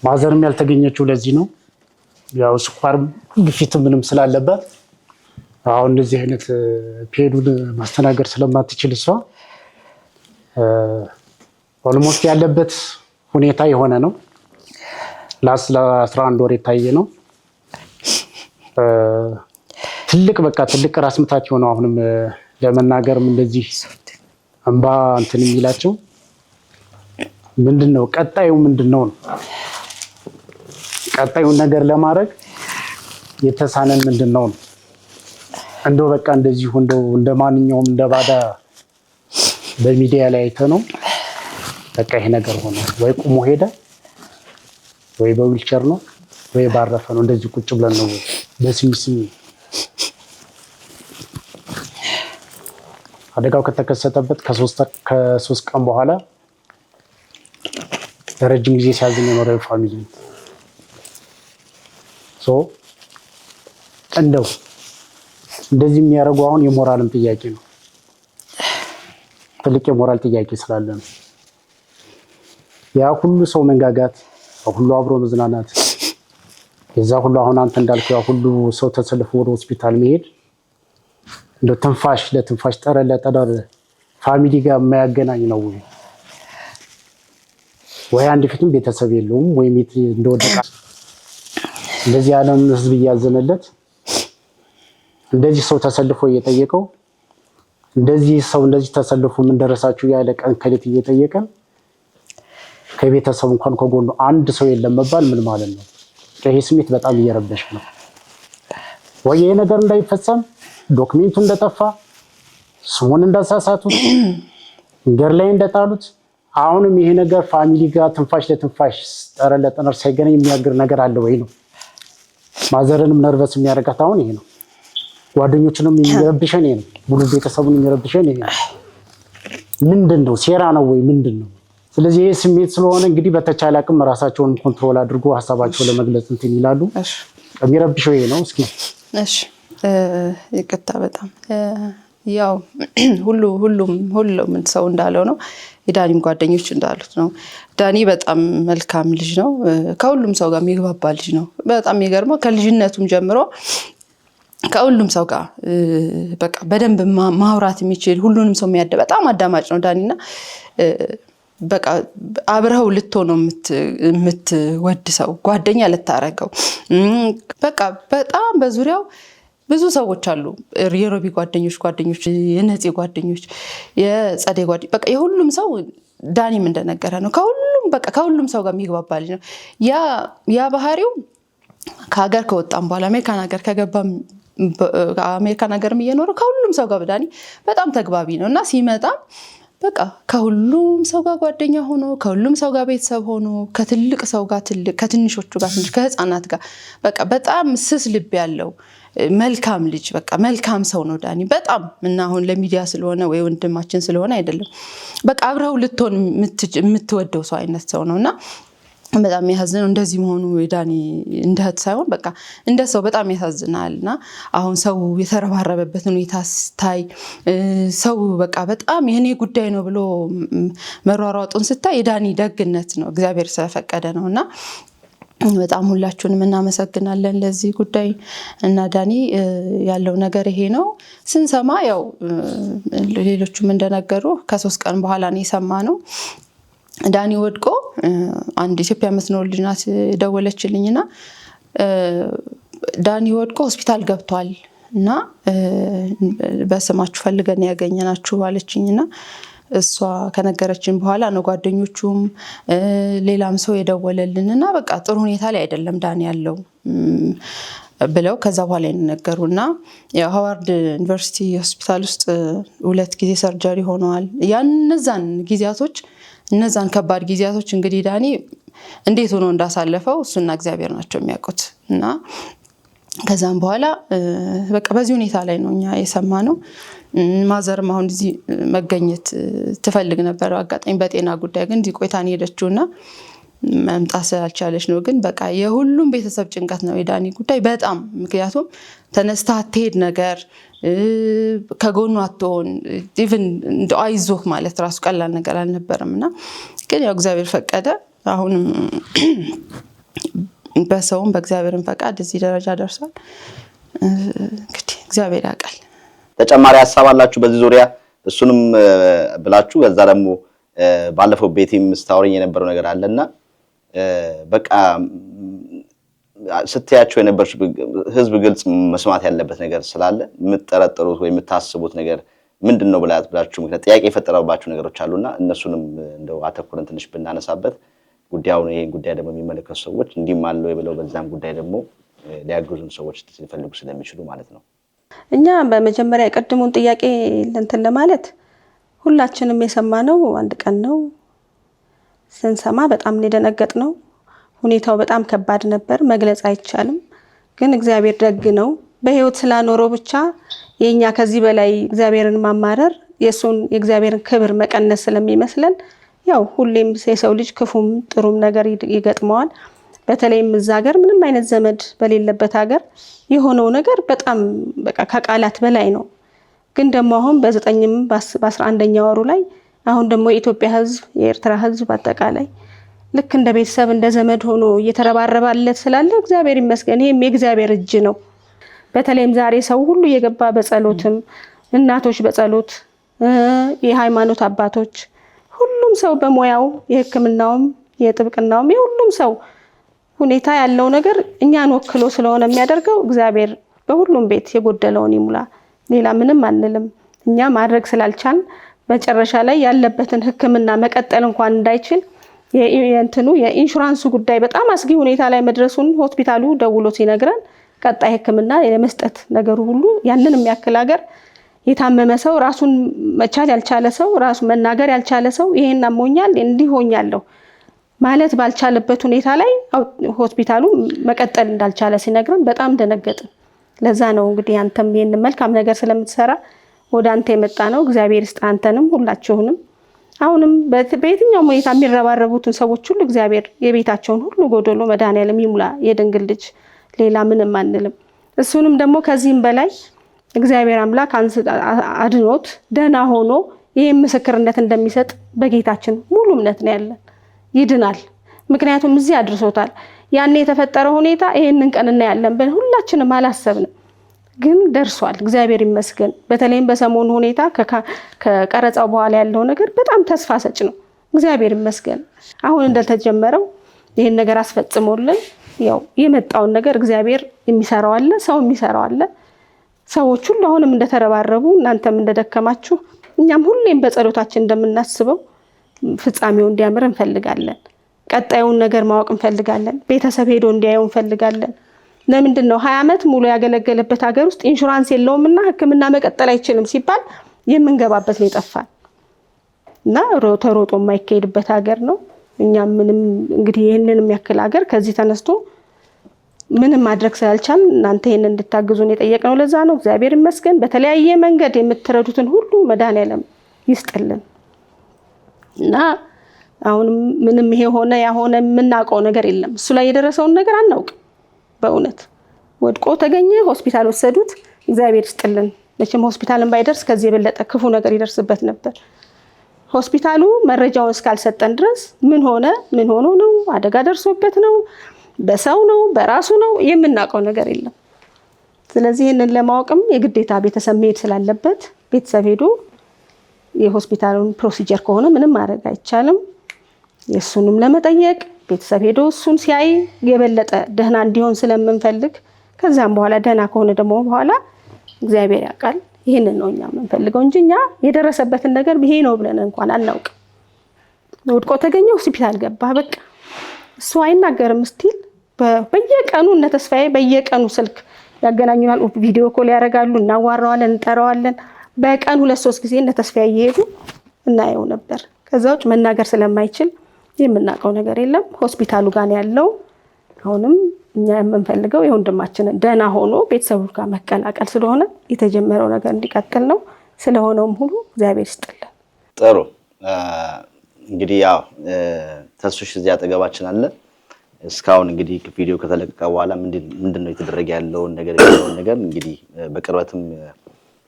ማዘርም ያልተገኘችው ለዚህ ነው። ያው ስኳር ግፊት ምንም ስላለበት አሁን እንደዚህ አይነት ፔዱን ማስተናገድ ስለማትችል እሷ ኦልሞስት ያለበት ሁኔታ የሆነ ነው። ለ11 ወር የታየ ነው። ትልቅ ራስ ምታት የሆነው አሁንም ለመናገርም እንደዚህ እንባ እንትን የሚላቸው ምንድነው ቀጣዩ ምንድነው ነው ቀጣዩን ነገር ለማድረግ የተሳነን ምንድነው ነው እንደው በቃ እንደዚህ እንደ ማንኛውም እንደ ባዳ በሚዲያ ላይ አይተነው በቃ ይሄ ነገር ሆነ ወይ ቁሞ ሄደ ወይ በዊልቸር ነው ወይ ባረፈ ነው እንደዚህ ቁጭ ብለን ነው በስሚስሚ አደጋው ከተከሰተበት ከ3 ቀን በኋላ ረጅም ጊዜ ሲያዝን የኖረው ፋሚሊ እንደው እንደዚህ የሚያደርጉ አሁን የሞራልም ጥያቄ ነው። ትልቅ የሞራል ጥያቄ ስላለ ነው። ያ ሁሉ ሰው መንጋጋት፣ ሁሉ አብሮ መዝናናት፣ የዛ ሁሉ አሁን አንተ እንዳልከው ያ ሁሉ ሰው ተሰልፎ ወደ ሆስፒታል መሄድ እንደ ትንፋሽ ለትንፋሽ ጠረን ለጠረን ፋሚሊ ጋር የማያገናኝ ነው ወይ? አንድ ፊትም ቤተሰብ የለውም ወይ እንደወደቀ እንደዚህ ዓለም ህዝብ እያዘነለት እንደዚህ ሰው ተሰልፎ እየጠየቀው እንደዚህ ተሰልፎ ምን ደረሳችሁ ያለ ቀን ከሌት እየጠየቀ ከቤተሰብ እንኳን ከጎኑ አንድ ሰው የለም መባል ምን ማለት ነው? ይሄ ስሜት በጣም እየረበሽ ነው። ወይ ይሄ ነገር እንዳይፈጸም ዶክሜንቱ እንደጠፋ ስሙን እንዳሳሳቱት ገር ላይ እንደጣሉት አሁንም ይሄ ነገር ፋሚሊ ጋር ትንፋሽ ለትንፋሽ ጠረን ለጠረን ሳይገናኝ የሚያግር ነገር አለ ወይ ነው። ማዘርንም ነርቨስ የሚያደርጋት አሁን ይሄ ነው። ጓደኞችንም የሚረብሸን ይሄ ነው። ሙሉ ቤተሰቡን የሚረብሸን ይሄ ነው። ምንድነው? ሴራ ነው ወይ ምንድነው? ስለዚህ ይሄ ስሜት ስለሆነ እንግዲህ በተቻለ አቅም ራሳቸውን ኮንትሮል አድርጎ ሀሳባቸውን ለመግለጽ እንትን ይላሉ። የሚረብሸው ይሄ ነው። እስኪ እሺ ይቅርታ በጣም ያው ሁሉም ሰው እንዳለው ነው። የዳኒም ጓደኞች እንዳሉት ነው። ዳኒ በጣም መልካም ልጅ ነው። ከሁሉም ሰው ጋር የሚግባባ ልጅ ነው። በጣም የሚገርመው ከልጅነቱም ጀምሮ ከሁሉም ሰው ጋር በቃ በደንብ ማውራት የሚችል ሁሉንም ሰው የሚያደ በጣም አዳማጭ ነው ዳኒና በቃ አብረው ልትሆን ነው የምትወድ ሰው ጓደኛ ልታረገው በቃ በጣም በዙሪያው ብዙ ሰዎች አሉ። የሮቢ ጓደኞች የነፂ ጓደኞች የጸደይ ጓደኞች በቃ የሁሉም ሰው ዳኒም እንደነገረ ነው። ከሁሉም ሰው ጋር የሚግባባ ልጅ ነው። ያ ባህሪው ከሀገር ከወጣም በኋላ አሜሪካን ሀገር ከገባም አሜሪካን ሀገርም እየኖረ ከሁሉም ሰው ጋር ዳኒ በጣም ተግባቢ ነው እና ሲመጣ በቃ ከሁሉም ሰው ጋር ጓደኛ ሆኖ ከሁሉም ሰው ጋር ቤተሰብ ሆኖ ከትልቅ ሰው ጋር ትልቅ ከትንሾቹ ጋር ትንሽ ከህፃናት ጋር በቃ በጣም ስስ ልብ ያለው መልካም ልጅ በቃ መልካም ሰው ነው ዳኒ በጣም እና አሁን ለሚዲያ ስለሆነ ወይ ወንድማችን ስለሆነ አይደለም በቃ አብረው ልትሆን የምትወደው ሰው አይነት ሰው ነውና በጣም ያሳዝነው እንደዚህ መሆኑ የዳኒ እንደህት ሳይሆን በቃ እንደ ሰው በጣም ያሳዝናልና አሁን ሰው የተረባረበበት ሁኔታ ስታይ ሰው በቃ በጣም የኔ ጉዳይ ነው ብሎ መሯሯጡን ስታይ የዳኒ ደግነት ነው እግዚአብሔር ስለፈቀደ ነውና በጣም ሁላችሁንም እናመሰግናለን ለዚህ ጉዳይ እና ዳኒ ያለው ነገር ይሄ ነው። ስንሰማ ያው ሌሎቹም እንደነገሩ ከ3 ቀን በኋላ ነው የሰማነው። ዳኒ ወድቆ አንድ ኢትዮጵያ መስኖር ልጅ ናት ደወለችልኝና ዳኒ ወድቆ ሆስፒታል ገብቷል እና በስማችሁ ፈልገን ያገኘናችሁ አለችኝና እሷ ከነገረችን በኋላ ነው ጓደኞቹም ሌላም ሰው የደወለልንና በቃ ጥሩ ሁኔታ ላይ አይደለም ዳኒ ያለው ብለው ከዛ በኋላ የነገሩና የሃዋርድ ዩኒቨርሲቲ ሆስፒታል ውስጥ 2 ጊዜ ሰርጀሪ ሆነዋል። እነዛን ከባድ ጊዜያቶች እንግዲህ ዳኒ እንዴት ሆኖ እንዳሳለፈው እሱና እግዚአብሔር ናቸው የሚያውቁት እና ከዛም በኋላ በቃ በዚህ ሁኔታ ላይ ነው እኛ የሰማነው። ማዘርም አሁን እዚህ መገኘት ትፈልግ ነበር አጋጣሚ በጤና ጉዳይ ግን እዚህ ቆይታን ሄደችውና መምጣት ስላልቻለች ነው። ግን በቃ የሁሉም ቤተሰብ ጭንቀት ነው የዳኒ ጉዳይ በጣም ምክንያቱም ተነስታ አትሄድ ነገር ከጎኑ አትሆን ኢቭን እንደው አይዞህ ማለት ራሱ ቀላል ነገር አልነበረምና ግን ያው እግዚአብሔር ፈቀደ። አሁንም በሰውም በእግዚአብሔርም ፈቃድ እዚህ ደረጃ ደርሷል። እንግዲህ እግዚአብሔር ያውቃል። ተጨማሪ ሐሳብ አላችሁ በዚህ ዙሪያ እሱንም ብላችሁ ከዛ ደግሞ ባለፈው ቤቲም ስታወሪኝ የነበረው ነገር አለና በቃ ስትያቸው የነበርሽ ህዝብ ግልጽ መስማት ያለበት ነገር ስላለ የምትጠረጥሩት ወይ የምታስቡት ነገር ምንድነው ብላችሁ ምክንያት ጥያቄ የፈጠረባችሁ ነገሮች አሉና እነሱንም እንደው አተኩረን ትንሽ ብናነሳበት ጉዳዩን ይሄን ጉዳይ ደግሞ የሚመለከቱ ሰዎች እንዲማለው ይብለው በዛም ጉዳይ ደግሞ ሊያግዙን ሰዎች ሊፈልጉ ስለሚችሉ ማለት ነው። እኛ በመጀመሪያ የቀድሙን ጥያቄ እንትን ለማለት ሁላችንም የሰማነው አንድ ቀን ነው። ስንሰማ በጣም የደነገጥነው ሁኔታው በጣም ከባድ ነበር፣ መግለጽ አይቻልም። ግን እግዚአብሔር ደግ ነው። በህይወት ስላኖረው ብቻ የኛ ከዚህ በላይ እግዚአብሔርን ማማረር የእግዚአብሔርን ክብር መቀነስ ስለሚመስለን ያው ሁሌም የሰው ልጅ ክፉም ጥሩም ነገር ይገጥመዋል። በተለይም እዛ ሀገር ምንም አይነት ዘመድ በሌለበት ሀገር የሆነው ነገር በጣም በቃ ከቃላት በላይ ነው። ግን ደግሞ አሁን በ9ም በ11ኛ ወሩ ላይ አሁን ደግሞ የኢትዮጵያ ህዝብ የኤርትራ ህዝብ አጠቃላይ ልክ እንደ ቤተሰብ እንደ ዘመድ ሆኖ እየተረባረባለት ስላለ እግዚአብሔር ይመስገን። ይሄም የእግዚአብሔር እጅ ነው። በተለይም ዛሬ ሰው ሁሉ እየገባ በጸሎትም እናቶች በጸሎት የሃይማኖት አባቶች ሁሉም ሰው በሙያው የሕክምናውም የጥብቅናውም የሁሉም ሰው ሁኔታ ያለው ነገር እኛን ወክሎ ስለሆነ የሚያደርገው እግዚአብሔር በሁሉም ቤት የጎደለውን ይሙላ። ሌላ ምንም አንልም። እኛ ማድረግ ስላልቻልን መጨረሻ ላይ ያለበትን ሕክምና መቀጠል እንኳን እንዳይችል የኢንሹራንሱ ጉዳይ በጣም አስጊ ሁኔታ ላይ መድረሱን ሆስፒታሉ ደውሎ ሲነግረን ቀጣይ ሕክምና የመስጠት ነገሩ ሁሉ ያንን የሚያክል ሀገር የታመመ ሰው ራሱን መቻል ያልቻለ ሰው ራሱ መናገር ያልቻለ ሰው ይሄን አሞኛል እንዲሆኛለሁ ማለት ባልቻለበት ሁኔታ ላይ ሆስፒታሉ መቀጠል እንዳልቻለ ሲነግረን በጣም ደነገጥን። ለዛ ነው እንግዲህ አንተም ይሄን መልካም ነገር ስለምትሰራ ወደ አንተ የመጣ ነው። እግዚአብሔር ይስጥ አንተንም ሁላችሁንም። አሁንም በየትኛው ሁኔታ የሚረባረቡትን ሰዎች ሁሉ እግዚአብሔር የቤታቸውን ሁሉ ጎደሎ መድኃኔዓለም ይሙላ። የድንግል ልጅ ሌላ ምንም አንልም። እሱንም ደግሞ ከዚህም በላይ እግዚአብሔር አምላክ አድኖት ደህና ሆኖ ይሄን ምስክርነት እንደሚሰጥ በጌታችን ሙሉ እምነት ነው ያለን። ይድናል። ምክንያቱም እዚህ አድርሶታል። ያኔ የተፈጠረው ሁኔታ ይሄንን ቀን እናያለን ብለን ሁላችንም አላሰብንም፣ ግን ደርሷል። እግዚአብሔር ይመስገን። በተለይም በሰሞኑ ሁኔታ ከቀረጻው በኋላ ያለው ነገር በጣም ተስፋ ሰጭ ነው። እግዚአብሔር ይመስገን። አሁን እንደተጀመረው ይሄን ነገር አስፈጽሞልን ያው የመጣውን ነገር እግዚአብሔር የሚሰራው አለ፣ ሰው የሚሰራው አለ። ሰዎች ሁሉ አሁንም እንደተረባረቡ እናንተም እንደደከማችሁ እኛም ሁሌም በጸሎታችን እንደምናስበው ፍጻሜው እንዲያምር እንፈልጋለን። ቀጣዩን ነገር ማወቅ እንፈልጋለን። ቤተሰብ ሄዶ እንዲያየው እንፈልጋለን። ለምንድነው 20 ዓመት ሙሉ ያገለገለበት ሀገር ውስጥ ኢንሹራንስ የለውምና ሕክምና መቀጠል አይችልም ሲባል የምንገባበት ነው የጠፋን እና ተሮጦ የማይካሄድበት ሀገር ነው። እኛም ምንም እንግዲህ ይሄንን የሚያክል ሀገር ከዚህ ተነስቶ ምንም ማድረግ ስላልቻል እናንተ ይሄንን እንድታግዙን የጠየቅነው ለዛ ነው። እግዚአብሔር ይመስገን። በተለያየ መንገድ የምትረዱትን ሁሉ መድኃኔዓለም ይስጥልን እና አሁን ምንም ይሄ ሆነ ያሆነ የምናውቀው ነገር የለም። እሱ ላይ የደረሰውን ነገር አናውቅም። በእውነት ወድቆ ተገኘ፣ ሆስፒታል ወሰዱት። እግዚአብሔር ይስጥልን። መቼም ሆስፒታልን ባይደርስ ከዚህ የበለጠ ክፉ ነገር ይደርስበት ነበር። ሆስፒታሉ መረጃውን እስካልሰጠን ድረስ ምን ሆኖ ነው፣ አደጋ ደርሶበት ነው፣ በሰው ነው፣ በራሱ ነው የምናውቀው ነገር የለም። ስለዚህ ይህንን ለማወቅም የግዴታ ቤተሰብ መሄድ ስላለበት ቤተሰብ ሄዶ የሆስፒታሉን ፕሮሲጀር ከሆነ ምንም ማድረግ አይቻልም። የሱንም ለመጠየቅ ቤተሰብ ሄዶ እሱን ሲያይ የበለጠ ደህና እንዲሆን ስለምንፈልግ ከዛም በኋላ ደህና ከሆነ ደግሞ በኋላ እግዚአብሔር ያውቃል። ይሄንን ነው እኛ የምንፈልገው እንጂ እኛ የደረሰበትን ነገር ይሄ ነው ብለን እንኳን አናውቅም። ወድቆ ተገኘ፣ ሆስፒታል ገባ፣ በቃ እሱ አይናገርም ስቲል በየቀኑ እነ ተስፋዬ በየቀኑ ስልክ ያገናኙናል፣ ቪዲዮ ኮል ያደርጋሉ፣ እናዋራዋለን፣ እንጠራዋለን። በቀን 2-3 ጊዜ እነ ተስፋዬ እየሄዱ እናየው ነበር። ከዛ ውጭ መናገር ስለማይችል የምናውቀው ነገር የለም። ሆስፒታሉ ጋር ያለው አሁንም እኛ የምንፈልገው የወንድማችንን ደህና ሆኖ ቤተሰቡ ጋር መቀላቀል ስለሆነ የተጀመረው ነገር እንዲቀጥል ነው። ስለሆነውም ሁሉ እግዚአብሔር ይስጥልን። ጥሩ እንግዲህ ያው ተስፍሽ እዚህ አጠገባችን አለ። እስካሁን እንግዲህ ቪዲዮ ከተለቀቀ በኋላ ምንድነው የተደረገ ያለውን ነገር እንግዲህ በቅርበትም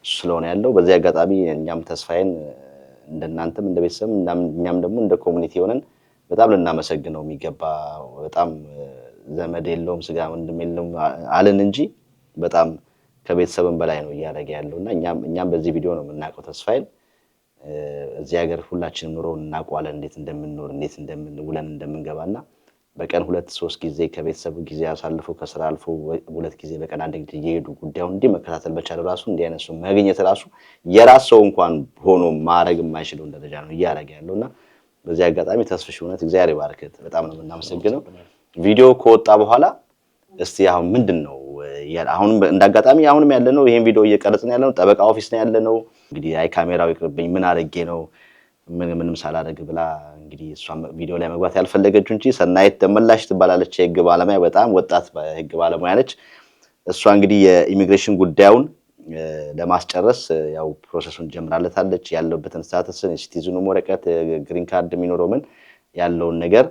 ስለሆነ ያለው በዚህ አጋጣሚ እኛም ተስፋዬን እንደናንተም እንደ ቤተሰብ እኛም ደግሞ እንደ ኮሚኒቲ ሆነን በጣም ልናመሰግነው የሚገባ በጣም ዘመድ የለውም ስጋ ወንድም የለውም አለን እንጂ በጣም ከቤተሰብም በላይ ነው እያደረገ ያለውና እኛም በዚህ ቪዲዮ ነው የምናውቀው ተስፋዬን። እዚህ ሀገር ሁላችንም ኑሮ እናውቀዋለን፣ እንዴት እንደምንኖር እንዴት እንደምንውለን እንደምንገባና በቀን 2-3 ጊዜ ከቤተሰብ ጊዜ አሳልፎ ከስራ አልፎ 2 ጊዜ በቀን አንድ ጊዜ እየሄዱ ጉዳዩን እንዲህ መከታተል በቻለ ራሱ እንዲህ አይነት ሰው ማግኘት ራሱ የራስ ሰው እንኳን ሆኖ ማድረግ የማይችለው ደረጃ ነው እያደረገ ያለውና በዚህ አጋጣሚ ተስፍሽ እውነት እግዚአብሔር ይባርክህ፣ በጣም ነው የምናመሰግነው። ቪዲዮ ከወጣ በኋላ እስቲ አሁን ምንድነው አሁን እንዳጋጣሚ አሁንም ያለነው ይሄን ቪዲዮ እየቀረጽን ያለነው ጠበቃ ኦፊስ ነው ያለነው። እንግዲህ አይ ካሜራው ይቅርብኝ ምን አድርጌ ነው ምንም ሳላደርግ ብላ እንግዲህ እሷ ቪዲዮ ላይ መግባት ያልፈለገችው እንጂ ሰናይት ደመላሽ ትባላለች፣ የህግ ባለሙያ በጣም ወጣት የህግ ባለሙያ ነች። እሷ እንግዲህ የኢሚግሬሽን ጉዳዩን ለማስጨረስ ያው ፕሮሰሱን ጀምራለታለች። ያለበትን ስታተስ ሲቲዝኑ ወረቀት ግሪን ካርድ የሚኖረው ምን ያለውን ነገር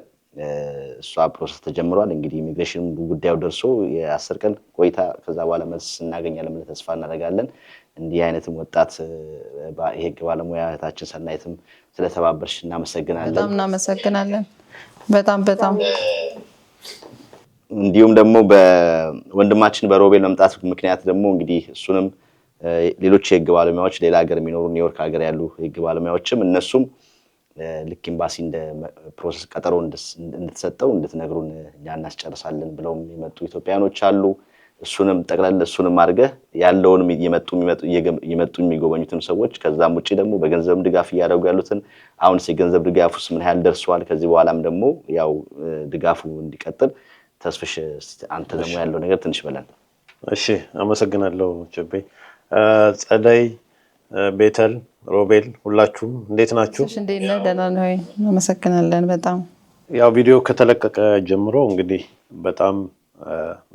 እሷ ፕሮሰስ ተጀምሯል። እንግዲህ ኢሚግሬሽን ጉዳዩ ደርሶ የ10 ቀን ቆይታ ከዛ በኋላ መልስ እናገኛለን ብለን ተስፋ እናደርጋለን። እንዲህ አይነትም ወጣት የህግ ባለሙያ እህታችን ሰናይትም ስለተባበርሽ እናመሰግናለን። በጣም እናመሰግናለን። በጣም እንዲሁም ደግሞ በወንድማችን በሮቤል መምጣት ምክንያት ደግሞ እንግዲህ እሱንም ሌሎች የህግ ባለሙያዎች ሌላ ሀገር የሚኖሩ ኒውዮርክ ሀገር ያሉ የህግ ባለሙያዎችም እነሱም ልክ ኤምባሲ እንደ ፕሮሰስ ቀጠሮ እንድትሰጠው እንድትነግሩን እኛ እናስጨርሳለን ብለውም የመጡ ኢትዮጵያኖች አሉ። እሱንም ጠቅላላ እሱንም አድርገህ ያለውንም የመጡ የሚጎበኙትን ሰዎች ከዛም ውጪ ደግሞ በገንዘብ ድጋፍ እያደረጉ ያሉትን አሁንስ የገንዘብ ድጋፉስ ምን ያህል ደርሷል? ከዚህ በኋላም ደግሞ ያው ድጋፉ እንዲቀጥል ተስፍሽ አንተ ደግሞ ያለው ነገር ትንሽ በለን። እሺ አመሰግናለሁ ቸቤ። ጸደይ፣ ቤተል፣ ሮቤል ሁላችሁም እንዴት ናችሁ? እሺ እንዴት ነህ? ደህና ነህ ወይ? አመሰግናለን በጣም። ያው ቪዲዮ ከተለቀቀ ጀምሮ እንግዲህ በጣም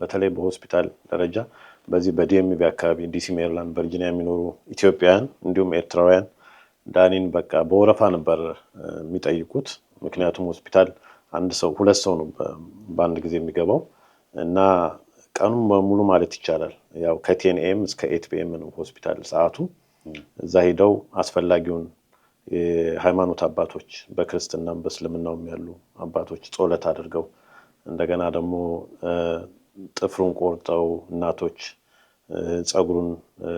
በተለይ በሆስፒታል ደረጃ በዚህ በዲኤምቪ አካባቢ ዲሲ፣ ሜሪላንድ፣ ቨርጂኒያ የሚኖሩ ኢትዮጵያውያን እንዲሁም ኤርትራውያን ዳኒን በቃ በወረፋ ነበር የሚጠይቁት። ምክንያቱም ሆስፒታል አንድ ሰው ሁለት ሰው ነው በአንድ ጊዜ የሚገባው እና ቀኑን በሙሉ ማለት ይቻላል ያው ከ10 AM እስከ 8 PM ነው ሆስፒታል ሰዓቱ። እዛ ሄደው አስፈላጊውን የሃይማኖት አባቶች በክርስትናም በእስልምናውም ያሉ አባቶች ጸሎት አድርገው እንደገና ደግሞ ጥፍሩን ቆርጠው እናቶች ጸጉሩን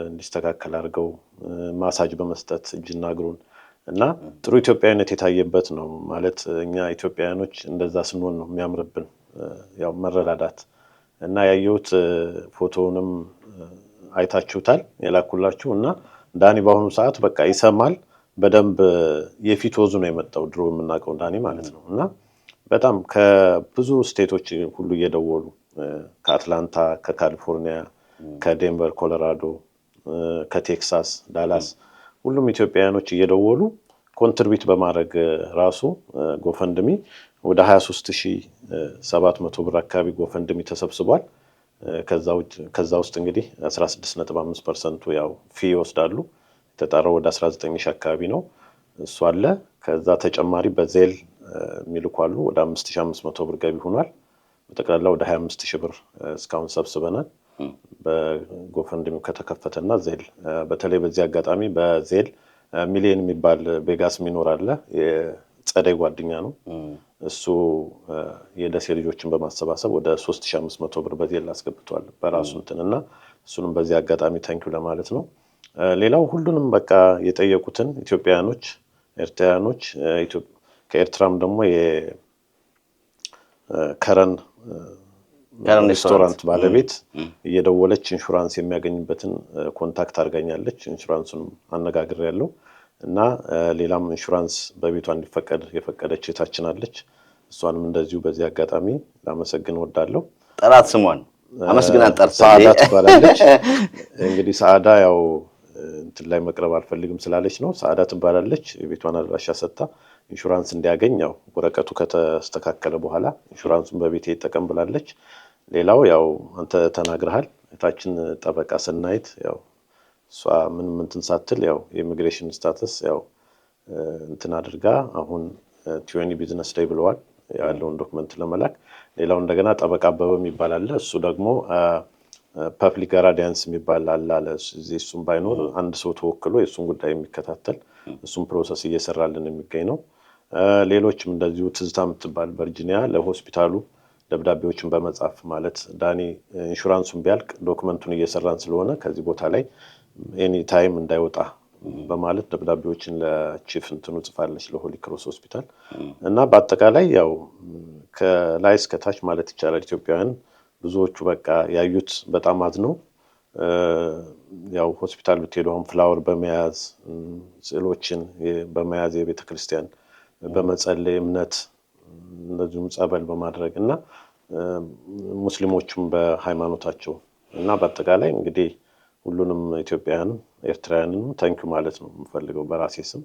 እንዲስተካከል አድርገው ማሳጅ በመስጠት እጅና እግሩን እና ጥሩ ኢትዮጵያዊነት የታየበት ነው። ማለት እኛ ኢትዮጵያውያኖች እንደዛ ስንሆን ነው የሚያምርብን ያው መረዳዳት እና ያየሁት ፎቶውንም አይታችሁታል የላኩላችሁ እና ዳኒ በአሁኑ ሰዓት በቃ ይሰማል በደንብ የፊት ወዙ ነው የመጣው ድሮ የምናውቀው ዳኒ ማለት ነው። እና በጣም ከብዙ ስቴቶች ሁሉ እየደወሉ ከአትላንታ፣ ከካሊፎርኒያ፣ ከዴንቨር፣ ኮሎራዶ፣ ከቴክሳስ፣ ዳላስ ሁሉም ኢትዮጵያውያኖች እየደወሉ ኮንትሪቢዩት በማድረግ ራሱ ጎፈንድሚ ወደ 23700 ብር አካባቢ ጎፈንድሚ ተሰብስቧል። ከዛ ውስጥ እንግዲህ 16.5% ያው ፊ ይወስዳሉ። ተጣራው ወደ 19000 አካባቢ ነው እሱ አለ። ከዛ ተጨማሪ በዜል ሚልኳሉ ወደ 5500 ብር ገቢ ሆኗል። በተቀላላ ወደ 25000 ብር እስካሁን ሰብስበናል በጎፈንድሚ ከተከፈተና ዜል በተለይ በዚህ አጋጣሚ በዜል ሚሊየን የሚባል ቬጋስ ሚኖር አለ የጸደይ ጓደኛ ነው እሱ የደሴ ልጆችን በማሰባሰብ ወደ 3500 ብር በዜል አስገብቷል በራሱ እንትንና እሱንም በዚህ አጋጣሚ ታንኪዩ ለማለት ነው። ሌላው ሁሉንም በቃ የጠየቁትን ኢትዮጵያውያኖች ኤርትራውያኖች ከኤርትራም ደግሞ የከረን ሬስቶራንት ባለቤት እየደወለች ኢንሹራንስ የሚያገኝበትን ኮንታክት አድርጋኛለች። ኢንሹራንሱንም አነጋግሬያለሁ እና ሌላም ኢንሹራንስ በቤቷ እንዲፈቀድ የፈቀደች እህታችን አለች። እሷንም እንደዚሁ በዚህ አጋጣሚ ላመሰግን እወዳለሁ። ጠራት ስሟን አመስግናት ጠርታ ሰዓዳ ትባላለች። እንግዲህ ሰዓዳ ያው እንትን ላይ መቅረብ አልፈልግም ስላለች ነው። ሰዓዳ ትባላለች። የቤቷን አድራሻ ሰጥታ ኢንሹራንስ እንዲያገኝ ያው ወረቀቱ ከተስተካከለ በኋላ ኢንሹራንሱን በቤቴ ይጠቀም ብላለች። ሌላው ያው አንተ ተናግረሃል እታችን ጠበቃ ሰናይት ያው እሷ ምንም እንትን ሳትል ያው የኢሚግሬሽን ስታተስ ያው እንትን አድርጋ አሁን 20 ቢዝነስ ዴይ ብለዋል ያለውን ዶክመንት ለመላክ። ሌላው እንደገና ጠበቃ አበበ የሚባል አለ እሱ ደግሞ ፐብሊክ ጋራዲያንስ የሚባል አለ እሱም ባይኖር አንድ ሰው ተወክሎ የእሱን ጉዳይ የሚከታተል እሱም ፕሮሰስ እየሰራልን የሚገኝ ነው። ሌሎችም እንደዚሁ ትዝታ የምትባል ቨርጂኒያ ለሆስፒታሉ ደብዳቤዎችን በመጻፍ ማለት ዳኒ ኢንሹራንሱን ቢያልቅ ዶክመንቱን እየሰራን ስለሆነ ከዚህ ቦታ ላይ ኤኒ ታይም እንዳይወጣ በማለት ደብዳቤዎችን ለቺፍ እንትኑ ጽፋለች ለሆሊ ክሮስ ሆስፒታል እና በአጠቃላይ ያው ከላይ እስከ ታች ማለት ይቻላል ኢትዮጵያውያን ብዙዎቹ በቃ ያዩት በጣም አዝነው ያው ሆስፒታል ብትሄዱ አሁን ፍላወር በመያዝ ስዕሎችን በመያዝ የቤተክርስቲያን በመጸለይ እምነት እንደዚሁም ጸበል በማድረግ እና ሙስሊሞችም በሃይማኖታቸው እና በአጠቃላይ እንግዲህ ሁሉንም ኢትዮጵያውያን ኤርትራውያንን ታንኪዩ ማለት ነው የምፈልገው በራሴ ስም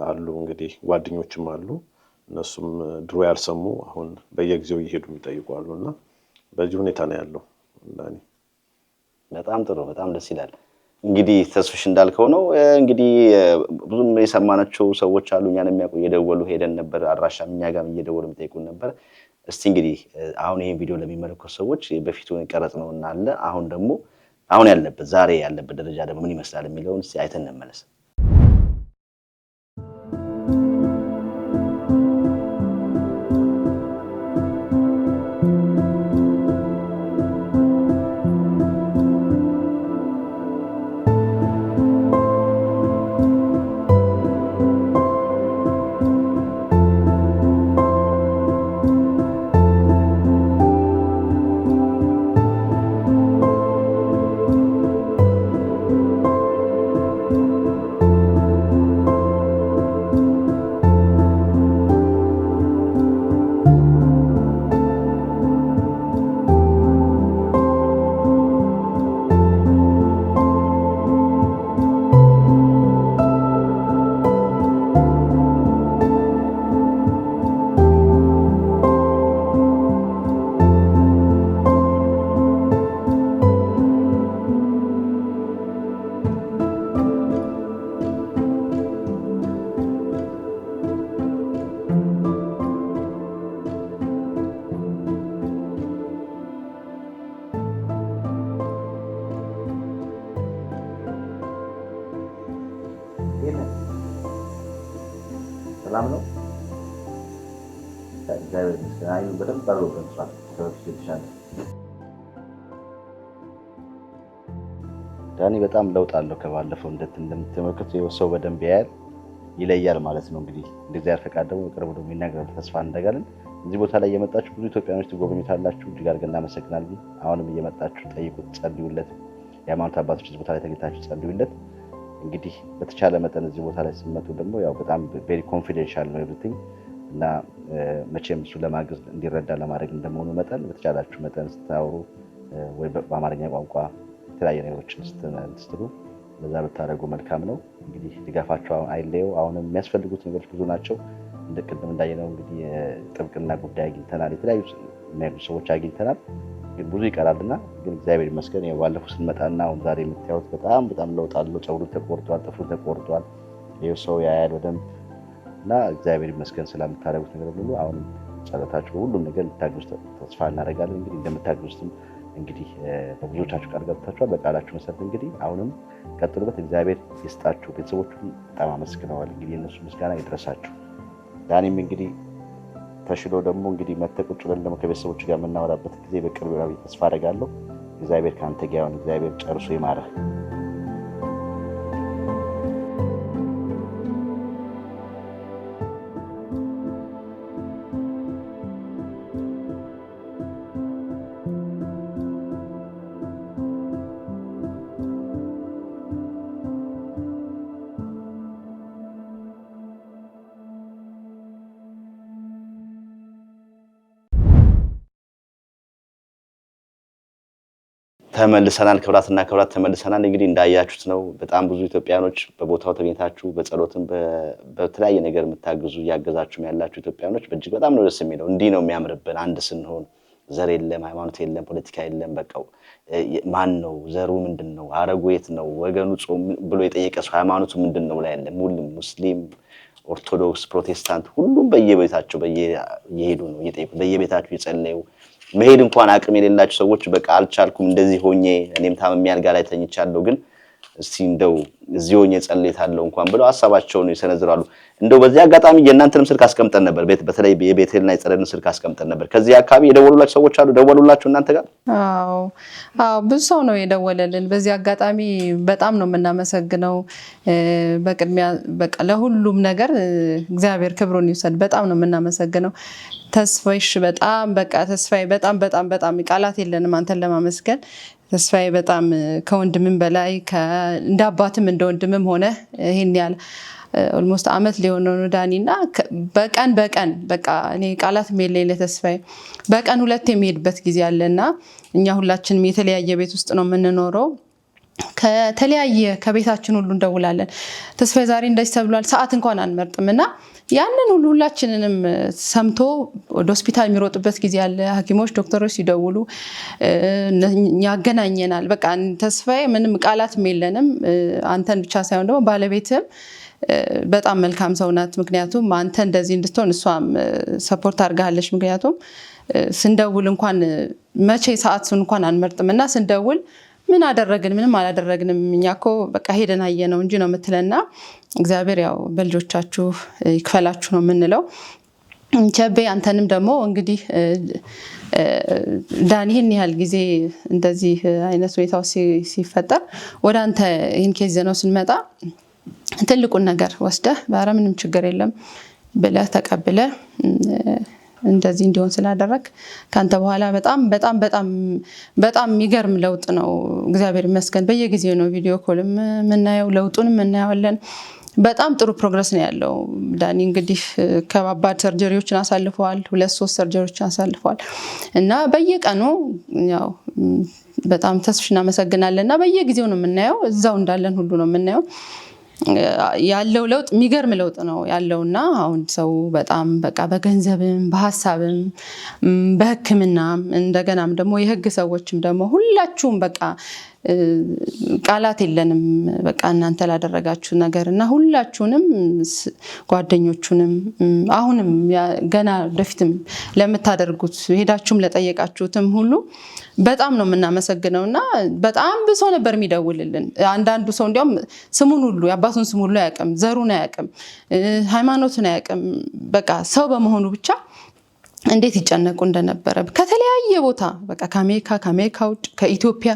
አሉ እንግዲህ ጓደኞችም አሉ እነሱም ድሮ ያልሰሙ አሁን በየጊዜው እየሄዱ የሚጠይቁአሉና በዚህ ሁኔታ ነው ያለው። ዳኒ በጣም ጥሩ በጣም ደስ ይላል። እንግዲህ ተስፍሽ እንዳልከው ነው እንግዲህ ብዙም የሰማናቸው ሰዎች አሉ እኛን የሚያውቁ እየደወሉ ሄደን ነበር አድራሻም እኛ ጋር እየደወሉ የሚጠይቁን ነበር እስቲ እንግዲህ አሁን ይሄን ቪዲዮ ለሚመለከቱ ሰዎች በፊቱን ቀረጽነውና አለ አሁን ደግሞ አሁን ያለበት ዛሬ ያለበት ደረጃ ደግሞ ምን ይመስላል የሚለውን እስቲ አይተን እንመለስ ሰላም ነው ዳይቨር ስካይ በደንብ ባለው በንሷል ተወስደሻል ዳኒ በጣም ለውጥ አለው ከባለፈው እንደምትመለከቱ ሰው በደንብ ያያል ይለያል ማለት ነው እንግዲህ እንደዚህ ያርፈቃ ደግሞ ቅርብ ደግሞ ይናገራል ተስፋ እንደጋለን እዚህ ቦታ ላይ የመጣችሁ ብዙ ኢትዮጵያኖች ትጎበኙታላችሁ እጅግ አድርገን እናመሰግናለን አሁንም እየመጣችሁ ጠይቁት ጸልዩለት የሃይማኖት አባቶች እዚህ ቦታ ላይ ተገኝታችሁ ጸልዩለት እንግዲህ በተቻለ መጠን እዚህ ቦታ ላይ ሲመጡ ደግሞ ያው በጣም ቬሪ ኮንፊደንሻል ነው everything እና መቼም እሱ ለማገዝ እንዲረዳ ለማድረግ እንደመሆኑ መጠን በተቻላችሁ መጠን ስታወሩ ወይ በአማርኛ ቋንቋ የተለያየ ነገሮችን ስትሉ ለዛ ብታደርጉ መልካም ነው እንግዲህ ድጋፋቸው አይለየው አሁንም የሚያስፈልጉት ነገሮች ብዙ ናቸው እንደቀደም እንዳየነው እንግዲህ ጥብቅና ጉዳይ አግኝተናል የተለያዩ የሚያግዙ ሰዎች አግኝተናል ግን ብዙ ይቀራልና ግን እግዚአብሔር ይመስገን ያባለፈው ስንመጣና አሁን ዛሬ የምታዩት በጣም ለውጥ አለው ጸጉሩ ተቆርጧል ጥፍሩ ተቆርጧል ይሄው ሰው ያያል ወደም እና እግዚአብሔር ይመስገን ስለምታደርጉት ነገር ሁሉ አሁን ጸሎታችሁ ሁሉም ነገር ልታግዙ ተስፋ እናደርጋለን እንግዲህ እንደምታግዙትም እንግዲህ በብዙዎቻችሁ ቃል ገብታችኋል በቃላችሁ መሰረት እንግዲህ አሁንም ቀጥሉበት እግዚአብሔር ይስጣችሁ ቤተሰቦቹን በጣም አመስግነዋል እንግዲህ እነሱ ምስጋና ይድረሳችሁ ዳኒም እንግዲህ ተሽሎ ደግሞ እንግዲህ መተቁጭ ብለን ደግሞ ከቤተሰቦች ጋር የምናወራበት ጊዜ በቅርብ ነው ተስፋ አደርጋለሁ እግዚአብሔር ካንተ ጋር ይሁን እግዚአብሔር ጨርሶ ይማረህ ተመልሰናል ክብራትና ክብራት ተመልሰናል እንግዲህ እንዳያችሁት ነው በጣም ብዙ ኢትዮጵያኖች በቦታው ተገኝታችሁ በጸሎትም በተለያየ ነገር የምታግዙ ያገዛችሁ ያላችሁ ኢትዮጵያኖች በእጅግ በጣም ነው ደስ የሚለው እንዲህ ነው የሚያምርብን አንድ ስንሆን ዘር የለም ሃይማኖት የለም ፖለቲካ የለም በቃው ማን ነው ዘሩ ምንድነው አረጉ የት ነው ወገኑ ጾም ብሎ የጠየቀ ሰው ሃይማኖቱ ምንድነው ላይ ያለ ሁሉም ሙስሊም ኦርቶዶክስ ፕሮቴስታንት ሁሉም በየቤታቸው በየሄዱ ነው እየጠየቁ በየቤታቸው ይጸልዩ መሄድ እንኳን አቅም የሌላችሁ ሰዎች በቃ አልቻልኩም እንደዚህ ሆኜ እኔም ታመም ያልጋ ላይ ተኝቻለሁ ግን እስቲ እንደው እዚህ ሆኜ ጸልይታለሁ እንኳን ብለው ሐሳባቸውን ይሰነዝራሉ እንደው በዚህ አጋጣሚ የእናንተንም ስልክ አስቀምጠን ነበር በተለይ የቤቴልና የጸለይን ስልክ አስቀምጠን ነበር ከዚህ አካባቢ የደወሉላችሁ ሰዎች አሉ ደወሉላችሁ እናንተ ጋር አዎ ብዙ ሰው ነው የደወለልን በዚህ አጋጣሚ በጣም ነው የምናመሰግነው በቅድሚያ በቃ ለሁሉም ነገር እግዚአብሔር ክብሩን ይውሰድ በጣም ነው የምናመሰግነው ተስፋይሽ በጣም በቃ ተስፋይ በጣም ቃላት የለንም አንተን ለማመስገን ተስፋዬ በጣም ከወንድምም በላይ እንደ አባትም እንደ ወንድምም ሆነ ይሄን ያህል ኦልሞስት አመት ሊሆነው ነው ዳኒና በቀን በቃ እኔ ቃላት ሜል ለተስፋዬ በቀን ሁለት የሚሄድበት ጊዜ አለና እኛ ሁላችንም የተለያየ ቤት ውስጥ ነው የምንኖረው ከተለያየ ከቤታችን ሁሉ እንደውላለን። ተስፋዬ ዛሬ እንደዚህ ተብሏል፣ ሰዓት እንኳን አንመርጥምና ያንን ሁሉ ሁላችንንም ሰምቶ ወደ ሆስፒታል የሚሮጥበት ጊዜ አለ። ሐኪሞች ዶክተሮች ሲደውሉ ያገናኘናል። በቃ ተስፋዬ ምንም ቃላትም የለንም። አንተን ብቻ ሳይሆን ደግሞ ባለቤትም በጣም መልካም ሰው ናት። ምክንያቱም አንተ እንደዚህ እንድትሆን እሷም ሰፖርት አድርጋለች። ምክንያቱም ስንደውል እንኳን መቼ ሰዓቱን እንኳን አንመርጥምና ስንደውል ምን አደረግን ምንም አላደረግንም እኛ እኮ በቃ ሄደን አየነው እንጂ ነው የምትለና እግዚአብሔር ያው በልጆቻችሁ ይክፈላችሁ ነው የምንለው። ቸቤ አንተንም ደግሞ እንግዲህ ዳኒን ያህል ጊዜ እንደዚህ አይነት ሁኔታው ሲፈጠር ወደ አንተ ይህን ኬዝ ነው ስንመጣ ትልቁን ነገር ወስደህ ባረ ምንም ችግር የለም ብለህ ተቀብለህ እንደዚህ እንዲሆን ስላደረግ ካንተ በኋላ በጣም በጣም በጣም በጣም የሚገርም ለውጥ ነው። እግዚአብሔር ይመስገን። በየጊዜው ነው ቪዲዮ ኮልም የምናየው፣ ለውጡንም እናየዋለን። በጣም ጥሩ ፕሮግረስ ነው ያለው። ዳኒ እንግዲህ ከባባድ ሰርጀሪዎችን አሳልፈዋል፣ 2-3 ሰርጀሪዎችን አሳልፈዋል እና በየቀኑ ያው በጣም ተስፍሽ እናመሰግናለን እና በየጊዜው ነው የምናየው፣ እዛው እንዳለን ሁሉ ነው የምናየው። ያለው ለውጥ የሚገርም ለውጥ ነው ያለውና አሁን ሰው በጣም በቃ በገንዘብም በሐሳብም በሕክምናም እንደገናም ደግሞ የህግ ሰዎችም ደግሞ ሁላችሁም በቃ ቃላት የለንም በቃ እናንተ ላደረጋችሁ ነገርና ሁላችሁንም ጓደኞቹንም አሁንም ገና ወደፊትም ለምታደርጉት ሄዳችሁም ለጠየቃችሁትም ሁሉ በጣም ነው የምናመሰግነውና በጣም ብዙ ሰው ነበር የሚደውልልን። አንዳንዱ ሰው እንዲያውም ስሙን ሁሉ ያባቱን ስም ሁሉ አያውቅም፣ ዘሩን አያውቅም፣ ሃይማኖቱን አያውቅም። በቃ ሰው በመሆኑ ብቻ እንዴት ይጨነቁ እንደነበረ ከተለያየ ቦታ በቃ ከአሜሪካ ውጭ ከኢትዮጵያ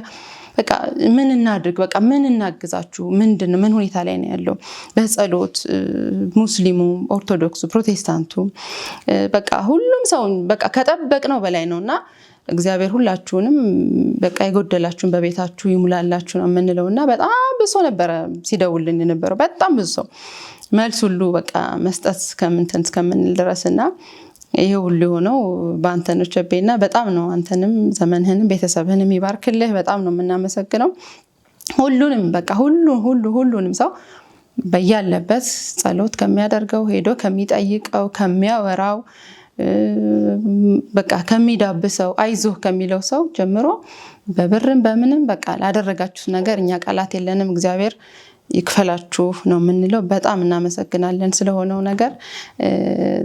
በቃ ምን እናድርግ በቃ ምን እናግዛችሁ ምንድን ምን ሁኔታ ላይ ነው ያለው በጸሎት ሙስሊሙ ኦርቶዶክሱ ፕሮቴስታንቱ በቃ ሁሉም ሰው በቃ ከጠበቅነው በላይ ነውና እግዚአብሔር ሁላችሁንም በቃ ይጎደላችሁን በቤታችሁ ይሙላላችሁ ነው የምንለውና በጣም ብዙ ሰው ነበር ሲደውልልን የነበረው። በጣም ብዙ ሰው መልስ ሁሉ በቃ መስጠት እስከምንል ድረስና ይሄ ሁሉ ሆነው በአንተ ነው ቸቤና በጣም ነው አንተንም ዘመንህንም ቤተሰብህንም ይባርክልህ። በጣም ነው የምናመሰግነው ሁሉንም በቃ ሁሉንም ሰው በያለበት ጸሎት ከሚያደርገው ሄዶ ከሚጠይቀው ከሚያወራው በቃ ከሚዳብሰው አይዞህ ከሚለው ሰው ጀምሮ በብርም በምንም በቃ ላደረጋችሁት ነገር እኛ ቃላት የለንም። እግዚአብሔር ይክፈላችሁ ነው የምንለው። በጣም እናመሰግናለን ስለሆነው ነገር።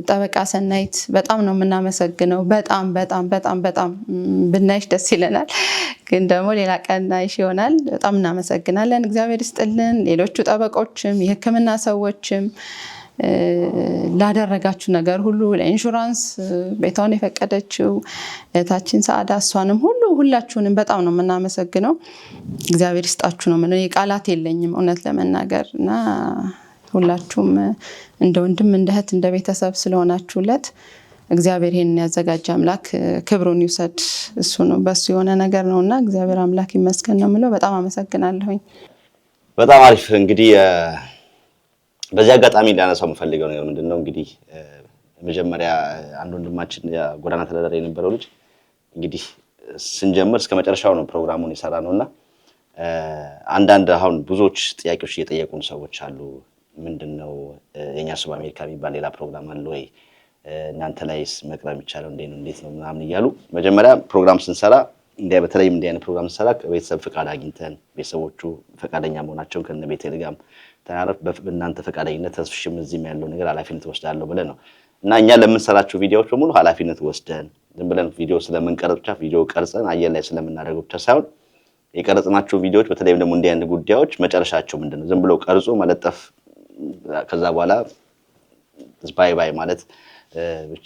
ጠበቃ ሰናይት በጣም ነው የምናመሰግነው። በጣም በጣም በጣም በጣም ብናይሽ ደስ ይለናል፣ ግን ደግሞ ሌላ ቀን ናይሽ ይሆናል። በጣም እናመሰግናለን። እግዚአብሔር ይስጥልን። ሌሎቹ ጠበቆችም የሕክምና ሰዎችም ላደረጋችሁ ነገር ሁሉ ለኢንሹራንስ ቤቷን የፈቀደችው እታችን ሰዓዳ እሷንም ሁላችሁንም በጣም ነው የምናመሰግነው። እግዚአብሔር ይስጣችሁ ነው ምንም ቃላት የለኝም እውነት ለመናገር እና ሁላችሁም እንደ ወንድም እንደ እህት እንደ ቤተሰብ ስለሆናችሁለት እግዚአብሔር ይሄንን ያዘጋጀ አምላክ ክብሩን ይውሰድ። እሱ ነው በሱ የሆነ ነገር ነውና እግዚአብሔር አምላክ ይመስገን ነው የምለው። በጣም አመሰግናለሁኝ። በጣም አሪፍ። እንግዲህ በዚህ አጋጣሚ ሊያነሳው የምፈልገው ነገር ምንድነው እንግዲህ መጀመሪያ አንድ ወንድማችን የጎዳና ተዳዳሪ የነበረው ልጅ እንግዲህ ስንጀምር እስከ መጨረሻው ነው ፕሮግራሙን የሰራ ነውና አንዳንድ አሁን ብዙዎች ጥያቄዎች እየጠየቁን ሰዎች አሉ። ምንድነው የኛ ሱብ አሜሪካ የሚባል ሌላ ፕሮግራም አለ ወይ እናንተ ላይስ መቅረብ ይቻላል እንዴት ነው ምናምን እያሉ መጀመሪያ ፕሮግራም ስንሰራ በተለይም እንዲህ አይነት ፕሮግራም ስንሰራ ቤተሰብ ፍቃድ አግኝተን ቤተሰቦቹ ፈቃደኛ መሆናቸውን ከነ ቤተልጋም ተናረፍ በእናንተ ፈቃደኝነት ተስፍሽም እዚህም ያለው ነገር ኃላፊነት ወስዳለሁ ብለን ነው እና እኛ ለምንሰራቸው ቪዲዮዎች በሙሉ ኃላፊነት ወስደን ዝም ብለን ቪዲዮ ስለምንቀርጽ ብቻ ቪዲዮ ቀርጸን አየር ላይ ስለምናደርገው ብቻ ሳይሆን የቀረጽናቸው ቪዲዮዎች በተለይም ደግሞ እንዲህ አይነት ጉዳዮች መጨረሻቸው ምንድነው ዝም ብሎ ቀርጾ መለጠፍ ከዛ በኋላ ባይ ማለት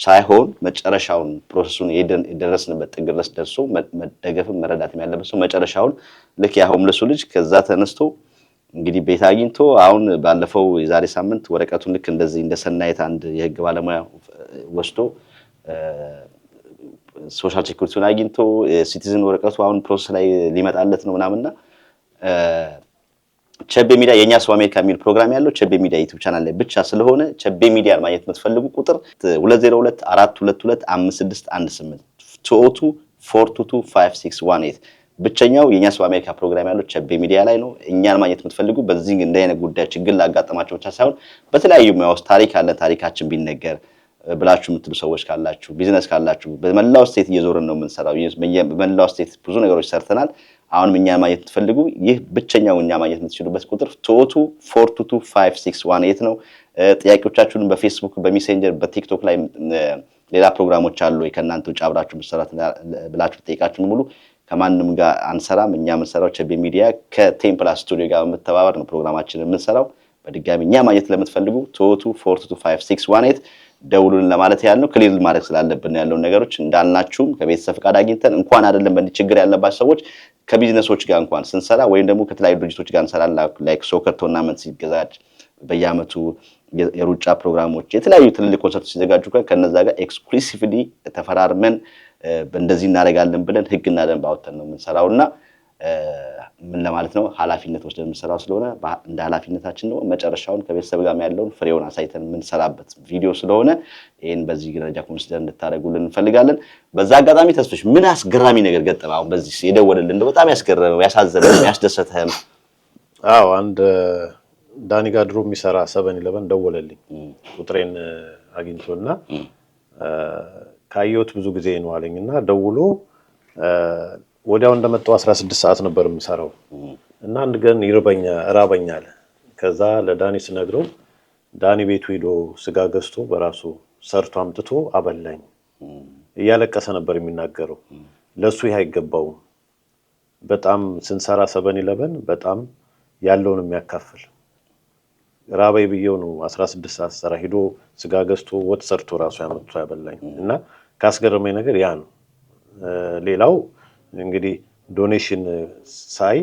ሳይሆን መጨረሻውን ፕሮሰሱን የደረስንበት ጥግ ድረስ ደርሶ መደገፍም መረዳትም ያለበት ሰው መጨረሻውን ልክ ያ ሆምለሱ ልጅ ከዛ ተነስቶ እንግዲህ ቤት አግኝቶ አሁን ባለፈው የዛሬ ሳምንት ወረቀቱን ልክ እንደዚህ እንደሰናይት አንድ የህግ ባለሙያ ወስዶ ሶሻል ሴኩሪቲውን አግኝቶ ሲቲዝን ወረቀቱ አሁን ፕሮሰስ ላይ ሊመጣለት ነው ምናምንና ቸቤ ሚዲያ የኛ ሱብ አሜሪካ የሚል ፕሮግራም ያለው ቸቤ ሚዲያ ዩቲዩብ ቻናል ላይ ብቻ ስለሆነ ቸቤ ሚዲያ ማግኘት የምትፈልጉ ቁጥር 20242255618 20242255618 ብቸኛው የኛ ሰው አሜሪካ ፕሮግራም ያለው ቸቤ ሚዲያ ላይ ነው። እኛን ማግኘት የምትፈልጉ በዚህ እንደ አይነት ጉዳይ ችግር ላጋጠማችሁ ብቻ ሳይሆን በተለያዩ ሙያዎች ታሪክ አለ ታሪካችን ቢነገር ብላችሁ የምትሉ ሰዎች ካላችሁ ቢዝነስ ካላችሁ በመላው ስቴት እየዞርን ነው የምንሰራው። በመላው ስቴት ብዙ ነገሮች ሰርተናል። አሁን እኛን ማግኘት የምትፈልጉ ይህ ብቸኛው እኛ ማግኘት የምትችሉበት ቁጥር 224225618 ነው። ጥያቄዎቻችሁን በፌስቡክ በሜሴንጀር በቲክቶክ ላይ ሌላ ፕሮግራሞች አሉ ከናንተ ውጭ አብራችሁ መስራት ብላችሁ ጠይቃችሁ ሙሉ ከማንንም ጋር አንሰራም። እኛ የምንሰራው ቸቤ ሚዲያ ከቴምፕላ ስቱዲዮ ጋር በመተባበር ነው ፕሮግራማችንን የምንሰራው። በድጋሚ እኛ ማግኘት ለምትፈልጉ 224225618 ደውሉን ለማለት ያለው ክሊር ማድረግ ስላለብን ያለውን ነገሮች እንዳልናችሁም ከቤተሰብ ፍቃድ አግኝተን እንኳን አይደለም በእንዲህ ችግር ያለባቸው ሰዎች ከቢዝነሶች ጋር እንኳን ስንሰራ ወይም ደግሞ ከተለያዩ ድርጅቶች ጋር እንሰራለን ላይክ ሶከር ቶርናመንት ሲገዛጅ በየአመቱ የሩጫ ፕሮግራሞች የተለያዩ ትልልቅ ኮንሰርቶች ሲዘጋጁ ከነዛ ጋር ኤክስክሉሲቭሊ ተፈራርመን እንደዚህ እናደርጋለን ብለን ህግና ደንብ አውጥተን ነው የምንሰራውና ምን ለማለት ነው ኃላፊነት ወስደን የምንሰራው ስለሆነ እንደ ኃላፊነታችን ነው መጨረሻውን ከቤተሰብ ጋር ያለውን ፍሬውን አሳይተን የምንሰራበት ቪዲዮ ስለሆነ ይሄን በዚህ ደረጃ ኮንሲደር እንድታደርጉልን እንፈልጋለን። በዛ አጋጣሚ ተስፍሽ ምን አስገራሚ ነገር ገጠመ? አሁን በዚህ የደወለልን እንደው በጣም ያስገረመው ያሳዘነው ያስደሰተህም? አዎ አንድ ዳኒ ጋር ድሮ የሚሰራ 711 ደወለልኝ ቁጥሬን አግኝቶና ካየሁት ብዙ ጊዜ ነው አለኝና ደውሎ ወዲያው እንደመጣው 16 ሰዓት ነበር የምሰራው እና አንድ ቀን ራበኛል። ከዛ ለዳኒ ስነግረው ዳኒ ቤቱ ሄዶ ስጋ ገዝቶ በራሱ ሰርቶ አምጥቶ አበላኝ። እያለቀሰ ነበር የሚናገረው። ለሱ ይሄ አይገባውም። በጣም ስንሰራ 711 በጣም ያለውን የሚያካፍል ራበይ ብየው ነው 16 ሰዓት ሰራ ሄዶ ስጋ ገዝቶ ወጥ ሰርቶ ራሱ ያመጣ ያበላኝ እና ካስገረመኝ ነገር ያ ነው። ሌላው እንግዲህ ዶኔሽን ሳይ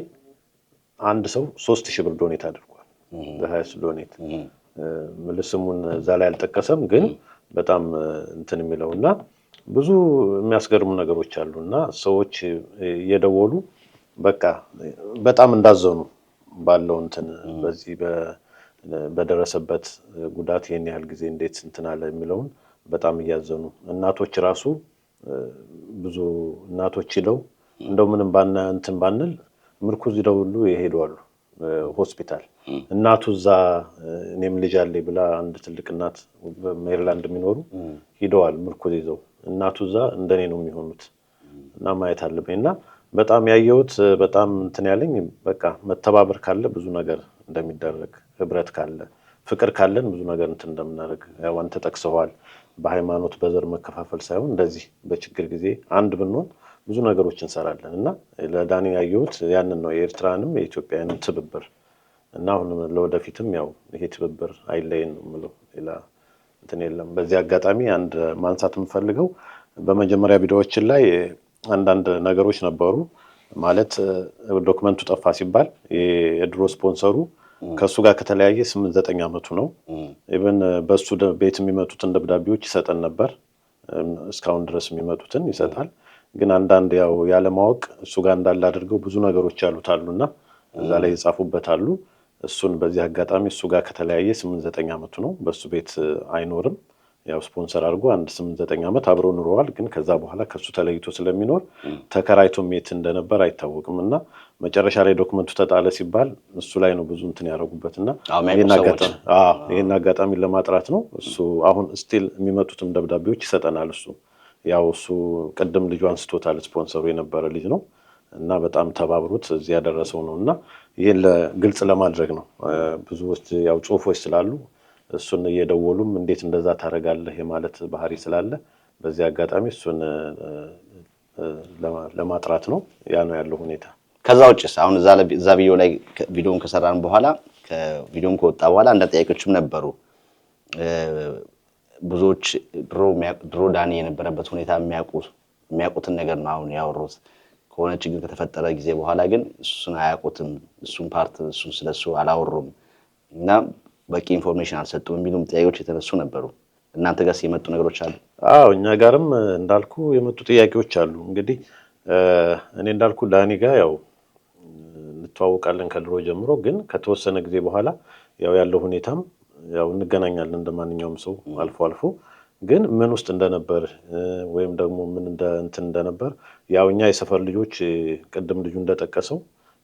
አንድ ሰው 3000 ብር ዶኔት አድርጓል። በሃይስ ዶኔት መልስሙን እዛ ላይ አልጠቀሰም ግን በጣም እንትን የሚለውና ብዙ የሚያስገርሙ ነገሮች አሉና ሰዎች እየደወሉ በቃ በጣም እንዳዘኑ ባለው እንትን በዚህ በደረሰበት ጉዳት የኔ ያህል ጊዜ እንዴት እንትን አለ የሚለውን በጣም እያዘኑ እናቶች ራሱ ብዙ እናቶች ይለው እንደው ምንም እንትን ባንል ምርኩዝ ይደውሉ ይሄዳሉ ሆስፒታል። እናቱ እዛ እኔም ልጅ አለኝ ብላ አንድ ትልቅ እናት በሜሪላንድ የሚኖሩ ሄደዋል ምርኩዝ ይዘው እናቱ እዛ እንደኔ ነው የሚሆኑት እና ማየት አለብኝና በጣም ያየሁት በጣም እንትን ያለኝ በቃ መተባበር ካለ ብዙ ነገር እንደሚደረግ ህብረት ካለ ፍቅር ካለን ብዙ ነገር እንትን እንደምናደርግ ያው አንተ ተጠቅሰዋል። በሃይማኖት በዘር መከፋፈል ሳይሆን እንደዚህ በችግር ጊዜ አንድ ብንሆን ብዙ ነገሮች እንሰራለን እና ለዳኒ ያየሁት ያንን ነው የኤርትራንም የኢትዮጵያንም ትብብር እና አሁን ለወደፊትም ያው ይሄ ትብብር አይለየን ነው የምለው ሌላ እንትን የለም። በዚህ አጋጣሚ አንድ ማንሳት የምፈልገው በመጀመሪያ ቪዲዮዎችን ላይ አንዳንድ ነገሮች ነበሩ ማለት ዶክመንቱ ጠፋ ሲባል የድሮ ስፖንሰሩ ከሱ ጋር ከተለያየ 8-9 አመቱ ነው። ኢቭን በሱ ቤት የሚመጡትን ደብዳቤዎች ይሰጠን ነበር እስካሁን ድረስ የሚመጡትን ይሰጣል። ግን አንዳንድ ያው ያለ ማወቅ እሱ ጋር እንዳለ አድርገው ብዙ ነገሮች ያሉታሉና እዛ ላይ ይጻፉበት አሉ። እሱን በዚህ አጋጣሚ እሱ ጋር ከተለያየ 8-9 አመቱ ነው። በሱ ቤት አይኖርም። ያው ስፖንሰር አድርጎ 8-9 አመት አብረው ኑረዋል። ግን ከዛ በኋላ ከሱ ተለይቶ ስለሚኖር ተከራይቶ ሜት እንደነበር አይታወቅምና መጨረሻ ላይ ዶክመንቱ ተጣለ ሲባል እሱ ላይ ነው ብዙ እንትን ያደረጉበትና ይሄን አጋጣሚ ለማጥራት ነው። እሱ አሁን ስቲል የሚመጡትም ደብዳቤዎች ይሰጠናል። ያው እሱ ቀደም ልጁ አንስቶታል ስፖንሰሩ የነበረ ልጅ ነው እና በጣም ተባብሮት እዚህ ያደረሰው ነውና ይሄን ለግልጽ ለማድረግ ነው። ብዙዎች ያው ጽሁፎች ስላሉ እሱን እየደወሉም እንዴት እንደዛ ታረጋለህ የማለት ባህሪ ስላለ በዚህ አጋጣሚ እሱን ለማጥራት ነው። ያ ነው ያለው ሁኔታ። ከዛ ውጭስ አሁን እዛ ቪዲዮ ላይ ቪዲዮን ከሰራን በኋላ ከቪዲዮን ከወጣ በኋላ አንድ ጥያቄዎችም ነበሩ። ብዙዎች ድሮ ዳኒ የነበረበት ሁኔታ የሚያውቁትን ነገር ነው አሁን ያወሩት። ከሆነ ችግር ከተፈጠረ ጊዜ በኋላ ግን እሱን አያውቁትም። እሱን ፓርት እሱን ስለሱ አላወሩም እና በቂ ኢንፎርሜሽን አልሰጡም የሚሉም ጥያቄዎች የተነሱ ነበሩ። እናንተ ጋር የመጡ ነገሮች አሉ? አዎ እኛ ጋርም እንዳልኩ የመጡ ጥያቄዎች አሉ። እንግዲህ እኔ እንዳልኩ ዳኒ ጋር ያው እንተዋወቃለን ከድሮ ጀምሮ ግን ከተወሰነ ጊዜ በኋላ ያው ያለው ሁኔታም ያው እንገናኛለን እንደማንኛውም ሰው አልፎ አልፎ ግን ምን ውስጥ እንደነበር ወይም ደግሞ ምን እንደነበር ያው እኛ የሰፈር ልጆች ቅድም ልጁ እንደጠቀሰው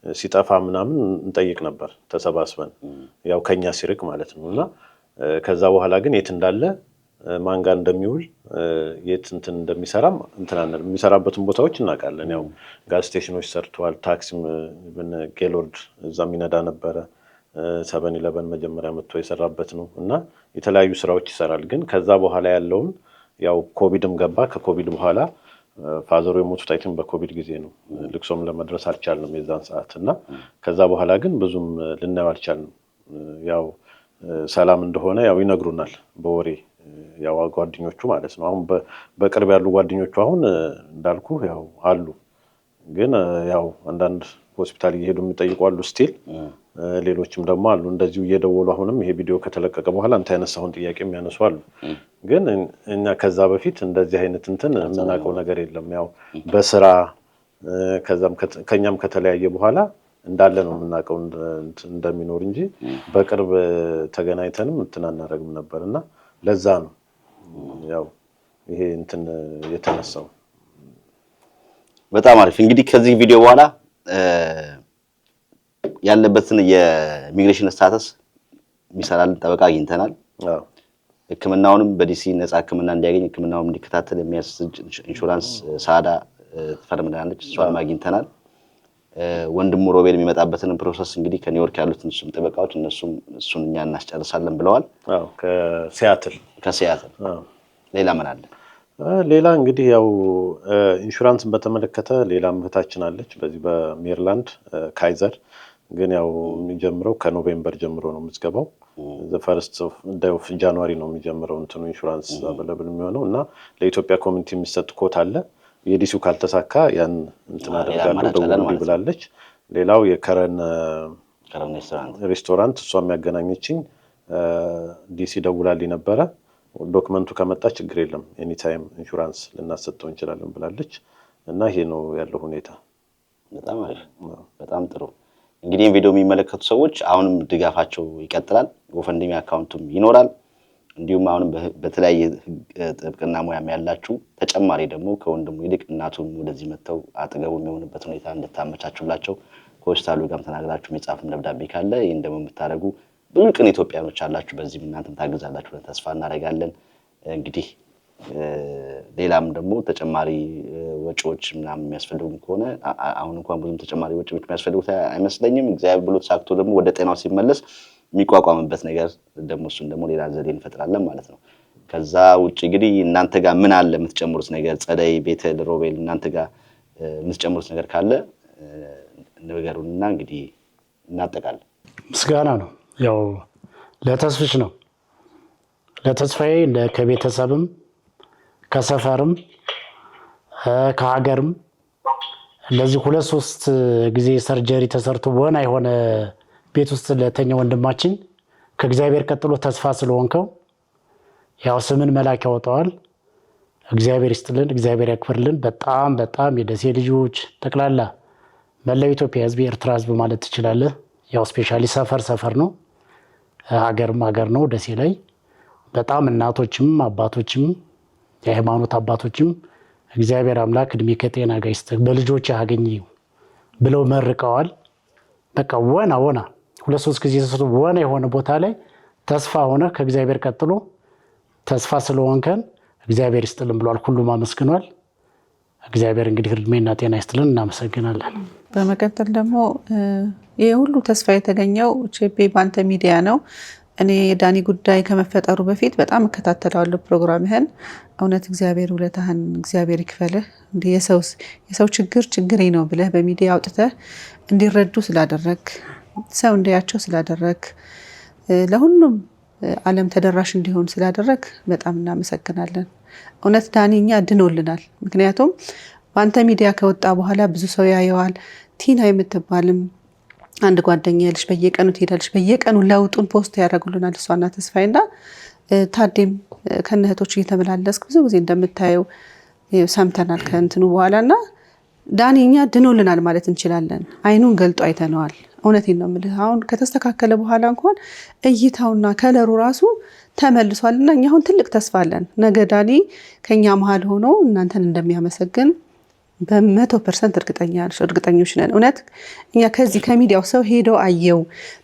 ሲጠፋ ምናምን እንጠይቅ ነበር ተሰባስበን ያው ከኛ ሲርቅ ማለት ነው። እና ከዛ በኋላ ግን የት እንዳለ ማን ጋር እንደሚውል የት እንደሚሰራም የሚሰራበትን ቦታዎች እናውቃለን። ያው ጋዝ ስቴሽኖች ሰርቷል። ታክሲም ጌሎርድ እዛም ይነዳ ነበረ። 7-11 መጀመሪያ መጥቶ የሰራበት ነው እና የተለያዩ ስራዎች ይሰራል። ግን ከዛ በኋላ ያለውን ያው ኮቪድም ገባ። ከኮቪድ በኋላ ፋዘሩ የሞቱት አይተን በኮቪድ ጊዜ ነው። ልቅሶም ለመድረስ አልቻልንም የዛን ሰዓት እና ከዛ በኋላ ግን ብዙም ልናየው አልቻልንም። ያው ሰላም እንደሆነ ያው ይነግሩናል በወሬ ያው ጓደኞቹ ማለት ነው። አሁን በቅርብ ያሉ ጓደኞቹ አሁን እንዳልኩ ያው አሉ። ግን ያው አንዳንድ ሆስፒታል እየሄዱ የሚጠይቁ አሉ ስቲል። ሌሎችም ደግሞ አሉ እንደዚሁ እየደወሉ አሁንም ይሄ ቪዲዮ ከተለቀቀ በኋላ አንተ ያነሳውን ጥያቄ የሚያነሱ አሉ። ግን እኛ ከዛ በፊት እንደዚህ አይነት የምናውቀው ነገር የለም። ያው በስራ ከኛም ከተለያየ በኋላ እንዳለ ነው የምናውቀው እንደሚኖር እንጂ በቅርብ ተገናኝተንም አናደርግም ነበርና ለዛ ነው ያው ይሄ የተነሳው። በጣም አሪፍ። እንግዲህ ከዚህ ቪዲዮ በኋላ ያለበትን የኢሚግሬሽን ስታተስ የሚሰራልን ጠበቃ አግኝተናል። ሕክምናውንም በዲሲ ነፃ ሕክምና እንዲያገኝ ሕክምናውንም እንዲከታተል የሚያስችል ኢንሹራንስ ሳዳ ተፈርምናለች። እሷንም አግኝተናል። ወንድሙ ሮቤል የሚመጣበትን ፕሮሰስ እንግዲህ ከኒውዮርክ ያሉት እነሱም ጠበቃዎች እሱን እኛ እናስጨርሳለን ብለዋል። ከሲያትል ሌላ ምን አለ? ሌላ እንግዲህ ያው ኢንሹራንስን በተመለከተ ሌላ እህታችን አለች በዚህ በሜሪላንድ ካይዘር። ግን ያው የሚጀምረው ከኖቬምበር ጀምሮ ነው የምትገባው። ፈርስት ኦፍ ጃንዋሪ ነው የሚጀምረው ኢንሹራንስ አቬለብል የሚሆነው እና ለኢትዮጵያ ኮሚኒቲ የሚሰጥ ኮት አለ። የዲሲው ካልተሳካ ያን አደርጋለሁ ደውል ብላለች። ሌላው የከረን ሬስቶራንት እሷ የሚያገናኘችኝ ዲሲ ደውላልኝ ነበረ። ዶክመንቱ ከመጣ ችግር የለም ኤኒታይም ኢንሹራንስ ልናሰጠው እንችላለን ብላለች። እና ይሄ ነው ያለው ሁኔታ። በጣም አሪፍ፣ በጣም ጥሩ። እንግዲህ ቪዲዮ የሚመለከቱ ሰዎች አሁንም ድጋፋቸው ይቀጥላል። ጎፈንድሚ አካውንቱም ይኖራል። እንዲሁም አሁንም በተለያየ ጥብቅና ሙያም ያላችሁ ተጨማሪ ደግሞ ከወንድሙ ይልቅ እናቱም ወደዚህ መጥተው አጠገቡ የሚሆንበት ሁኔታ እንድታመቻቹላቸው ከሆስፒታሉ ጋርም ተናግራችሁ የጻፉም ደብዳቤ ካለ ይሄን ደግሞ የምታደርጉ ብዙ ቅን ኢትዮጵያኖች አላችሁ። በዚህም እናንተም ታግዛላችሁ ብለን ተስፋ እናደርጋለን። እንግዲህ ሌላም ደግሞ ተጨማሪ ወጪዎች ምናምን የሚያስፈልጉም ከሆነ አሁን እንኳን ብዙም ተጨማሪ ወጪዎች የሚያስፈልጉት አይመስለኝም። እግዚአብሔር ብሎ ተሳክቶ ደግሞ ወደ ጤናው ሲመለስ የሚቋቋምበት ነገር ደግሞ እሱን ደግሞ ሌላ ዘዴ እንፈጥራለን ማለት ነው። ከዛ ውጪ እንግዲህ እናንተ ጋር ምን አለ የምትጨምሩት ነገር? ጸደይ፣ ቤተል፣ ሮቤል እናንተ ጋር የምትጨምሩት ነገር ካለ ንገሩንና እንግዲህ እናጠቃለን። ምስጋና ነው ያው ለተስፍሽ ነው ለተስፋዬ ከቤተሰብም ከሰፈርም ከሀገርም ለዚህ 2-3 ጊዜ ሰርጀሪ ተሰርቶ በሆነ የሆነ ቤት ውስጥ ለተኛ ወንድማችን ከእግዚአብሔር ቀጥሎ ተስፋ ስለሆንከው ያው ስምን መላክ ያወጣዋል። እግዚአብሔር ይስጥልን፣ እግዚአብሔር ያክብርልን። በጣም በጣም የደሴ ልጆች ጠቅላላ መላው ኢትዮጵያ ሕዝብ ኤርትራ ሕዝብ ማለት ትችላለህ። ያው ስፔሻሊ ሰፈር ነው፣ ሀገርም ሀገር ነው። ደሴ ላይ በጣም እናቶችም አባቶችም የሃይማኖት አባቶችም እግዚአብሔር አምላክ እድሜ ከጤና ጋር ይስጥህ በልጆች ያገኝ ብለው መርቀዋል። በቃ ወና 2-3 ጊዜ ተሰጥቶ ወና የሆነ ቦታ ላይ ተስፋ ሆነ ከእግዚአብሔር ቀጥሎ ተስፋ ስለሆንከን እግዚአብሔር ይስጥልን ብሏል። ሁሉም አመስግኗል። እግዚአብሔር እንግዲህ እድሜና ጤና ይስጥልን። እናመሰግናለን። በመቀጠል ደግሞ ይሄ ሁሉ ተስፋ የተገኘው ቼፔ ባንተ ሚዲያ ነው። እኔ የዳኒ ጉዳይ ከመፈጠሩ በፊት በጣም እከታተላለሁ ፕሮግራምህን። እውነት እግዚአብሔር ውለታህን እግዚአብሔር ይክፈልህ። እንደ የሰው ችግሬ ነው ብለህ በሚዲያ አውጥተህ እንዲረዱ ስላደረግ፣ ሰው እንዲያቸው ስላደረግ፣ ለሁሉም ዓለም ተደራሽ እንዲሆን ስላደረግ በጣም እናመሰግናለን። እውነት ዳኒ እኛ ድኖልናል። ምክንያቱም በአንተ ሚዲያ ከወጣ በኋላ ብዙ ሰው ያየዋል። ቲና የምትባልም አንድ ጓደኛ ያለሽ በየቀኑ ትሄዳለሽ፣ በየቀኑ ለውጡን ፖስት ያደርጉልናል እሷና ተስፋዬና ታዴም ከነህቶች እየተመላለስክ ብዙ ጊዜ እንደምታየው ሰምተናል ከእንትኑ በኋላና ዳኒ እኛ ድኖልናል ማለት እንችላለን። አይኑን ገልጦ አይተነዋል። እውነቴን ነው የምልህ። አሁን ከተስተካከለ በኋላ እንኳን እይታውና ከለሩ ራሱ ተመልሷልና እኛ አሁን ትልቅ ተስፋ አለን። ነገ ዳኒ ከኛ መሀል ሆኖ እናንተን እንደሚያመሰግን በ100% እርግጠኞች ነን። እውነት እኛ ከዚህ ከሚዲያው ሰው ሄደው አየው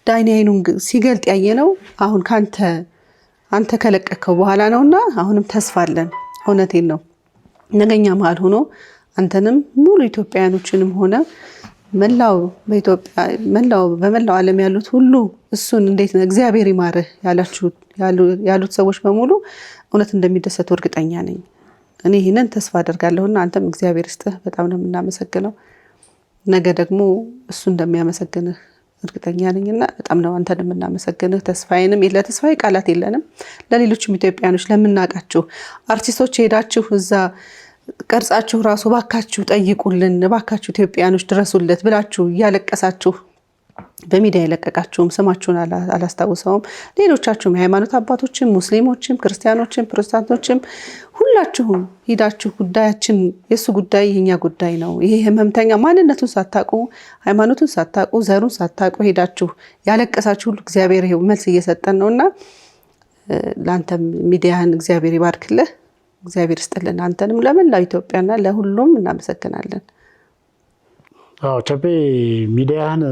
ዳኒ አይኑን ሲገልጥ ያየነው አሁን አንተ ከለቀከው በኋላ ነውና አሁንም ተስፋ አለን። እውነቴን ነው ነገኛ መሀል ሆኖ አንተንም ሙሉ ኢትዮጵያውያኖችንም ሆነ በመላው ዓለም ያሉት ሁሉ እሱን እንዴት ነው እግዚአብሔር ይማርህ ያሉት ሰዎች በሙሉ እውነት እንደሚደሰቱ እርግጠኛ ነኝ። እኔ ይሄንን ተስፋ አደርጋለሁና አንተም እግዚአብሔር ይስጥህ። በጣም ነው የምናመሰግነው። ነገ ደግሞ እሱ እንደሚያመሰግንህ እርግጠኛ ነኝና በጣም ነው አንተን የምናመሰግንህ። ተስፋዬንም ለተስፋዬ ቃላት የለንም። ለሌሎችም ኢትዮጵያኖች ለምናቃችሁ አርቲስቶች ሄዳችሁ እዛ ቀርጻችሁ ራሱ ባካችሁ ጠይቁልን፣ ባካችሁ ኢትዮጵያኖች ድረሱለት ብላችሁ እያለቀሳችሁ በሚዲያ የለቀቃችሁም ስማችሁን አላስታውሰውም። ሌሎቻችሁም የሃይማኖት አባቶችም ሙስሊሞችም ክርስቲያኖችም ፕሮቴስታንቶችም ሁላችሁም ሄዳችሁ ጉዳያችን የሱ ጉዳይ የኛ ጉዳይ ነው፣ ይሄ ህመምተኛ ማንነቱን ሳታቁ ሃይማኖቱን ሳታቁ ዘሩን ሳታቁ ሄዳችሁ ያለቀሳችሁ ሁሉ እግዚአብሔር ይሄው መልስ እየሰጠን ነውና ላንተም ሚዲያህን እግዚአብሔር ይባርክልህ፣ እግዚአብሔር ይስጥልን። አንተንም ለመላው ኢትዮጵያና ለሁሉም እናመሰግናለን። አዎ ቸቤ ሚዲያህን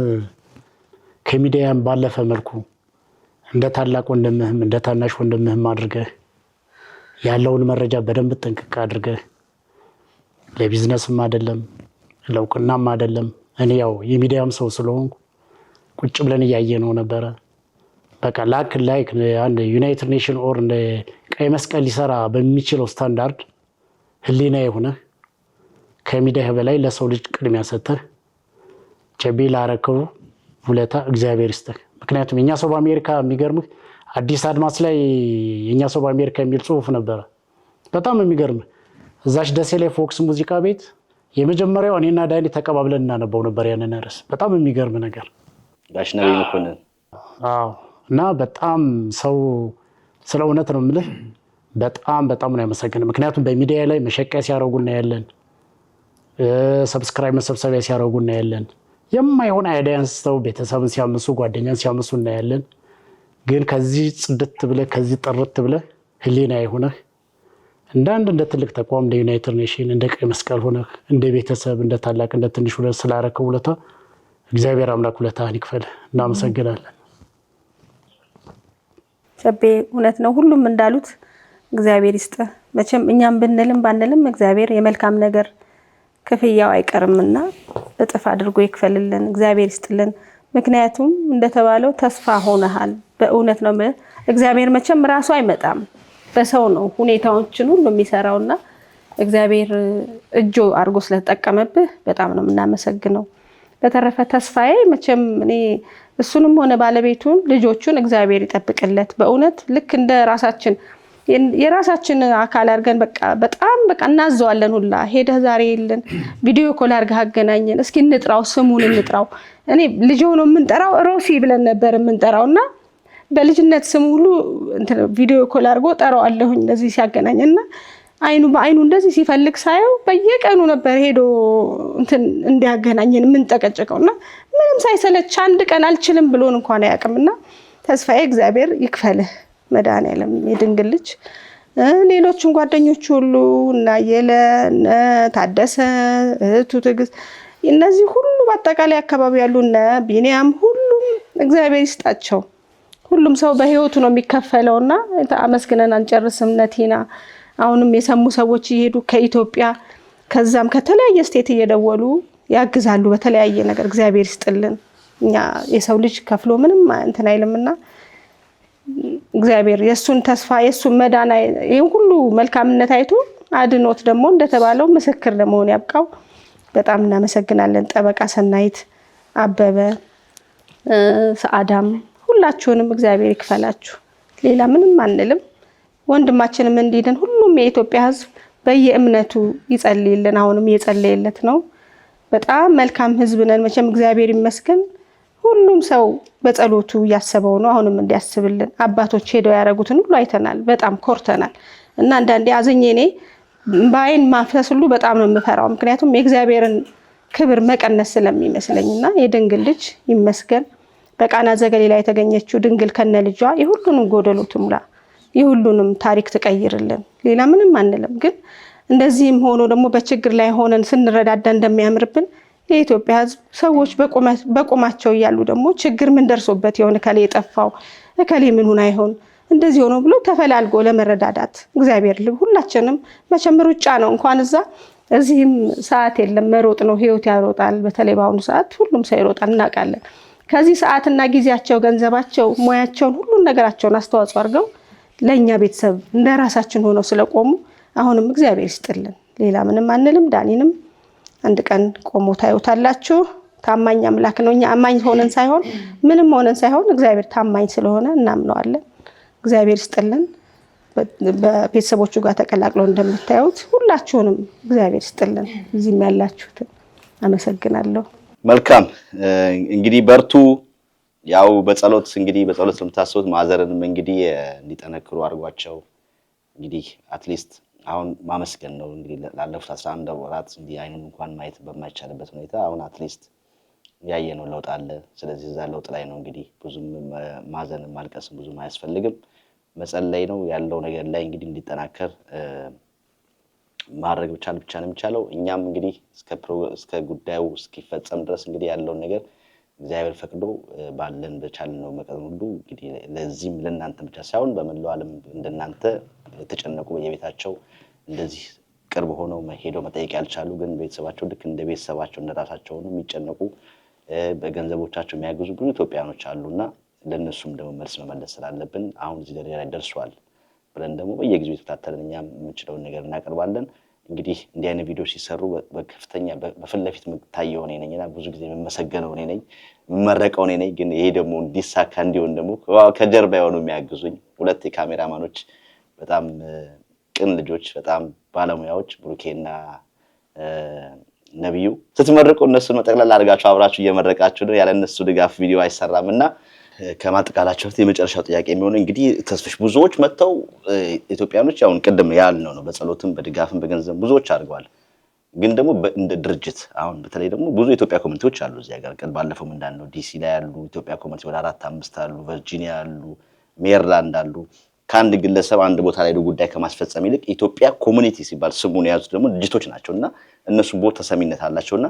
ከሚዲያም ባለፈ መልኩ እንደ ታላቅ ወንድምህም እንደ ታናሽ ወንድምህም አድርገህ ያለውን መረጃ በደንብ ጥንቅቅ አድርገህ ለቢዝነስም አይደለም ለውቅናም አይደለም እኔ ያው የሚዲያም ሰው ስለሆንኩ ቁጭ ብለን እያየነው ነበረ። በቃ ላይክ አንድ ዩናይትድ ኔሽን ኦር እንደ ቀይ መስቀል ሊሰራ በሚችለው ስታንዳርድ ህሊና የሆነ ከሚዲያ በላይ ለሰው ልጅ ቅድሚያ ሰጥተህ ቸቤ ላረከው ውለታ እግዚአብሔር ይስጥህ። ምክንያቱም የኛ ሰው በአሜሪካ የሚገርምህ አዲስ አድማስ ላይ የኛ ሰው በአሜሪካ የሚል ጽሁፍ ነበረ። በጣም የሚገርም እዛች ደሴ ላይ ፎክስ ሙዚቃ ቤት የመጀመሪያው እኔና ዳኒ ተቀባብለን እናነበው ነበር ያንን ርዕስ። በጣም የሚገርም ነገር ጋሽ ነብይ መኮንን። አዎ እና በጣም ሰው ስለ እውነት ነው የምልህ በጣም ነው ያመሰግነው። ምክንያቱም በሚዲያ ላይ መሸቀያ ሲያረጉና ያለን ሰብስክራይብ መሰብሰቢያ ሲያረጉና ያለን የማይሆን አይዲያንስ ተው ቤተሰብን ሲያምሱ ጓደኛን ሲያምሱ እናያለን። ግን ከዚህ ጽድት ብለህ ከዚህ ጥርት ብለህ ህሊና ይሆነህ እንደ ትልቅ ተቋም እንደ ዩናይትድ ኔሽን እንደ ቀይ መስቀል ሆነህ እንደ ቤተሰብ እንደ ታላቅ እንደ ትንሽ ሆነህ ስላረከው ውለታ እግዚአብሔር አምላክ ውለታህን ይክፈልህ። እናመሰግናለን። ቸቤ እውነት ነው ሁሉም እንዳሉት እግዚአብሔር ይስጥህ። መቼም እኛም ብንልም ባንልም እግዚአብሔር የመልካም ነገር ክፍያው አይቀርምና እጥፍ አድርጎ ይክፈልልን፣ እግዚአብሔር ይስጥልን። ምክንያቱም እንደተባለው ተስፋ ሆነሃል። በእውነት ነው እግዚአብሔር መቼም ራሱ አይመጣም፣ በሰው ነው ሁኔታዎችን ሁሉ የሚሰራውና እግዚአብሔር እጆ አድርጎ ስለተጠቀመብህ በጣም ነው የምናመሰግነው። በተረፈ ተስፋዬ መቼም እኔ እሱንም ሆነ ባለቤቱን ልጆቹን እግዚአብሔር ይጠብቅለት። በእውነት ልክ እንደ የራሳችን አካል አድርገን በጣም እናዘዋለን ሁላ ሄደህ ዛሬ የለን ቪዲዮ ኮል አድርገህ አገናኘን፣ እስኪ እንጥራው፣ ስሙን እንጥራው። እኔ ልጅ ሆኖ የምንጠራው ሮሲ ብለን ነበር የምንጠራውና በልጅነት ስሙ ሁሉ ቪዲዮ ኮል አድርጎ ጠራዋለሁኝ እንደዚህ ሲያገናኝና በአይኑ እንደዚህ ሲፈልግ ሳየው በየቀኑ ነበር ሄዶ እንዲያገናኘን የምንጠቀጨቀውና ምንም ሳይሰለች አንድ ቀን አልችልም ብሎን እንኳን አያውቅምና ተስፋዬ እግዚአብሔር ይክፈልህ መድኃኒዓለም የድንግል ልጅ። ሌሎችም ጓደኞች ሁሉ እና ታደሰ እህቱ ትዕግስት እነዚህ ሁሉ በአጠቃላይ አካባቢ ያሉ እና ቢኒያም ሁሉም እግዚአብሔር ይስጣቸው። ሁሉም ሰው በህይወቱ ነው የሚከፈለውና አመስግነን አንጨርስም። ነቲና አሁንም የሰሙ ሰዎች ይሄዱ ከኢትዮጵያ ከዛም ከተለያየ ስቴት እየደወሉ ያግዛሉ በተለያየ ነገር። እግዚአብሔር ይስጥልን። እኛ የሰው ልጅ ከፍሎ ምንም አይልምና እግዚአብሔር የሱን ተስፋ የሱን መዳን ይሄን ሁሉ መልካምነት አይቶ አድኖት ደግሞ እንደተባለው ምስክር ለመሆን ያብቃው። በጣም እናመሰግናለን። ጠበቃ ሰናይት፣ አበበ፣ ሰአዳም ሁላችሁንም እግዚአብሔር ይክፈላችሁ። ሌላ ምንም አንልም። ወንድማችንም እንዲድን ሁሉም የኢትዮጵያ ሕዝብ በየእምነቱ ይጸልይልን። አሁንም እየጸለየለት ነው። በጣም መልካም ሕዝብ ነን መቼም እግዚአብሔር ይመስገን። ሁሉም ሰው በጸሎቱ ያሰበው ነው። አሁንም እንዲያስብልን አባቶች ሄደው ያረጉትን ሁሉ አይተናል። በጣም ኮርተናል እና አንዳንዴ አዘኜ እኔ ባይን ማፍሰስ ሁሉ በጣም ነው የምፈራው። ምክንያቱም የእግዚአብሔርን ክብር መቀነስ ስለሚመስለኝና የድንግል ልጅ ይመስገን በቃና ዘገሊላ የተገኘችው ድንግል ከነ ልጇ የሁሉንም ጎደሎ ትሙላ፣ የሁሉንም ታሪክ ትቀይርልን። ሌላ ምንም አንልም። ግን እንደዚህም ሆኖ ደግሞ በችግር ላይ ሆነን ስንረዳዳ እንደሚያምርብን የኢትዮጵያ ሕዝብ ሰዎች በቁማቸው እያሉ ደግሞ ችግር ምን ደርሶበት ይሆን እከሌ የጠፋው እከሌ ምን ሆነ አይሆን እንደዚህ ሆኖ ብሎ ተፈላልጎ ለመረዳዳት እግዚአብሔር ልብ ሁላችንም መቼም ሩጫ ነው። እንኳን እዚህም ሰዓት የለም መሮጥ ነው፣ ህይወት ያሮጣል። በተለይ በአሁኑ ሰዓት ሁሉም ሰው ይሮጣል እናውቃለን። ከዚህ ሰዓትና ጊዜያቸው፣ ገንዘባቸው፣ ሙያቸውን ሁሉን ነገራቸውን አስተዋጽኦ አድርገው ለኛ ቤተሰብ እንደራሳችን ሆነው ስለቆሙ አሁንም እግዚአብሔር ይስጥልን። ሌላ ምንም አንልም። ዳኒንም አንድ ቀን ቆሞ ታዩታላችሁ። ታማኝ አምላክ ነው። እኛ አማኝ ሆነን ሳይሆን ምንም ሆነን ሳይሆን እግዚአብሔር ታማኝ ስለሆነ እናምነዋለን። እግዚአብሔር ይስጥልን። በቤተሰቦቹ ጋር ተቀላቅለው እንደምታዩት ሁላችሁንም እግዚአብሔር ይስጥልን። እዚህም ያላችሁትን አመሰግናለሁ። መልካም እንግዲህ በርቱ። ያው በጸሎት ስለምታስቡት ማዘርንም እንግዲህ እንዲጠነክሩ አድርጓቸው። እንግዲህ አትሊስት አሁን ማመስገን ነው እንግዲህ ላለፉት 11 ወራት እንዲህ አይኑን እንኳን ማየት በማይቻልበት ሁኔታ አሁን አትሊስት ያየነው ለውጥ አለ። ስለዚህ እዛ ለውጥ ላይ ነው እንግዲህ ብዙም ማዘንም ማልቀስም ብዙም አያስፈልግም። መጸለይ ነው ያለው ነገር ላይ እንግዲህ እንዲጠናከር ማድረግ ብቻ ነው የሚቻለው። እኛም እንግዲህ እስከ ጉዳዩ እስኪፈጸም ድረስ እንግዲህ ያለውን ነገር እግዚአብሔር ፈቅዶ ባለን በቻልነው መጠን ሁሉ እንግዲህ ለዚህም ለእናንተ ብቻ ሳይሆን በመላው ዓለም እንደናንተ የተጨነቁ በየቤታቸው እንደዚህ ቅርብ ሆነው ሄደው መጠየቅ ያልቻሉ ግን ቤተሰባቸው ልክ እንደ ቤተሰባቸው እንደራሳቸው ሆነው የሚጨነቁ በገንዘቦቻቸው የሚያግዙ ብዙ ኢትዮጵያኖች አሉና ለነሱም ደግሞ መልስ መመለስ ስላለብን አሁን እዚህ ደረጃ ላይ ደርሷል ብለን ደግሞ በየጊዜው የተከታተልን እኛም የምንችለውን ነገር እናቀርባለን። እንግዲህ እንዲህ አይነት ቪዲዮ ሲሰሩ በከፍተኛ በፊት ለፊት የምታየው እኔ ነኝና ብዙ ጊዜ የምመሰገነው እኔ ነኝ፣ የምመረቀው እኔ ነኝ። ግን ይሄ ደግሞ እንዲሳካ እንዲሆን ደግሞ ከጀርባ የሆኑ የሚያግዙኝ ሁለት የካሜራማኖች በጣም ቅን ልጆች፣ በጣም ባለሙያዎች ብሩኬና ነብዩ ስትመርቁ እነሱን መጠቅለል አድርጋችሁ አብራችሁ እየመረቃችሁ ነው። ያለ እነሱ ድጋፍ ቪዲዮ አይሰራምና ከማጥቃላቸው የመጨረሻው ጥያቄ የሚሆነው እንግዲህ ተስፍሽ ብዙዎች መተው ኢትዮጵያኖች ያውን ቅድም ያልነው ነው በጸሎትም በድጋፍም በገንዘብ ብዙዎች አድርገዋል። ግን ደግሞ እንደ ድርጅት አሁን በተለይ ደግሞ ብዙ ኢትዮጵያ ኮሚኒቲዎች አሉ እዚህ ሀገር ቀን ባለፈው እንዳልነው ዲሲ ላይ ያሉ ኢትዮጵያ ኮሚኒቲ ወደ 4-5 አሉ፣ ቨርጂኒያ አሉ፣ ሜሪላንድ አሉ። ከአንድ ግለሰብ አንድ ቦታ ላይ ጉዳይ ከማስፈጸም ይልቅ ኢትዮጵያ ኮሚኒቲ ሲባል ስሙን የያዙት ደግሞ ድርጅቶች ናቸውና እነሱ ቦታ ተሰሚነት አላቸውና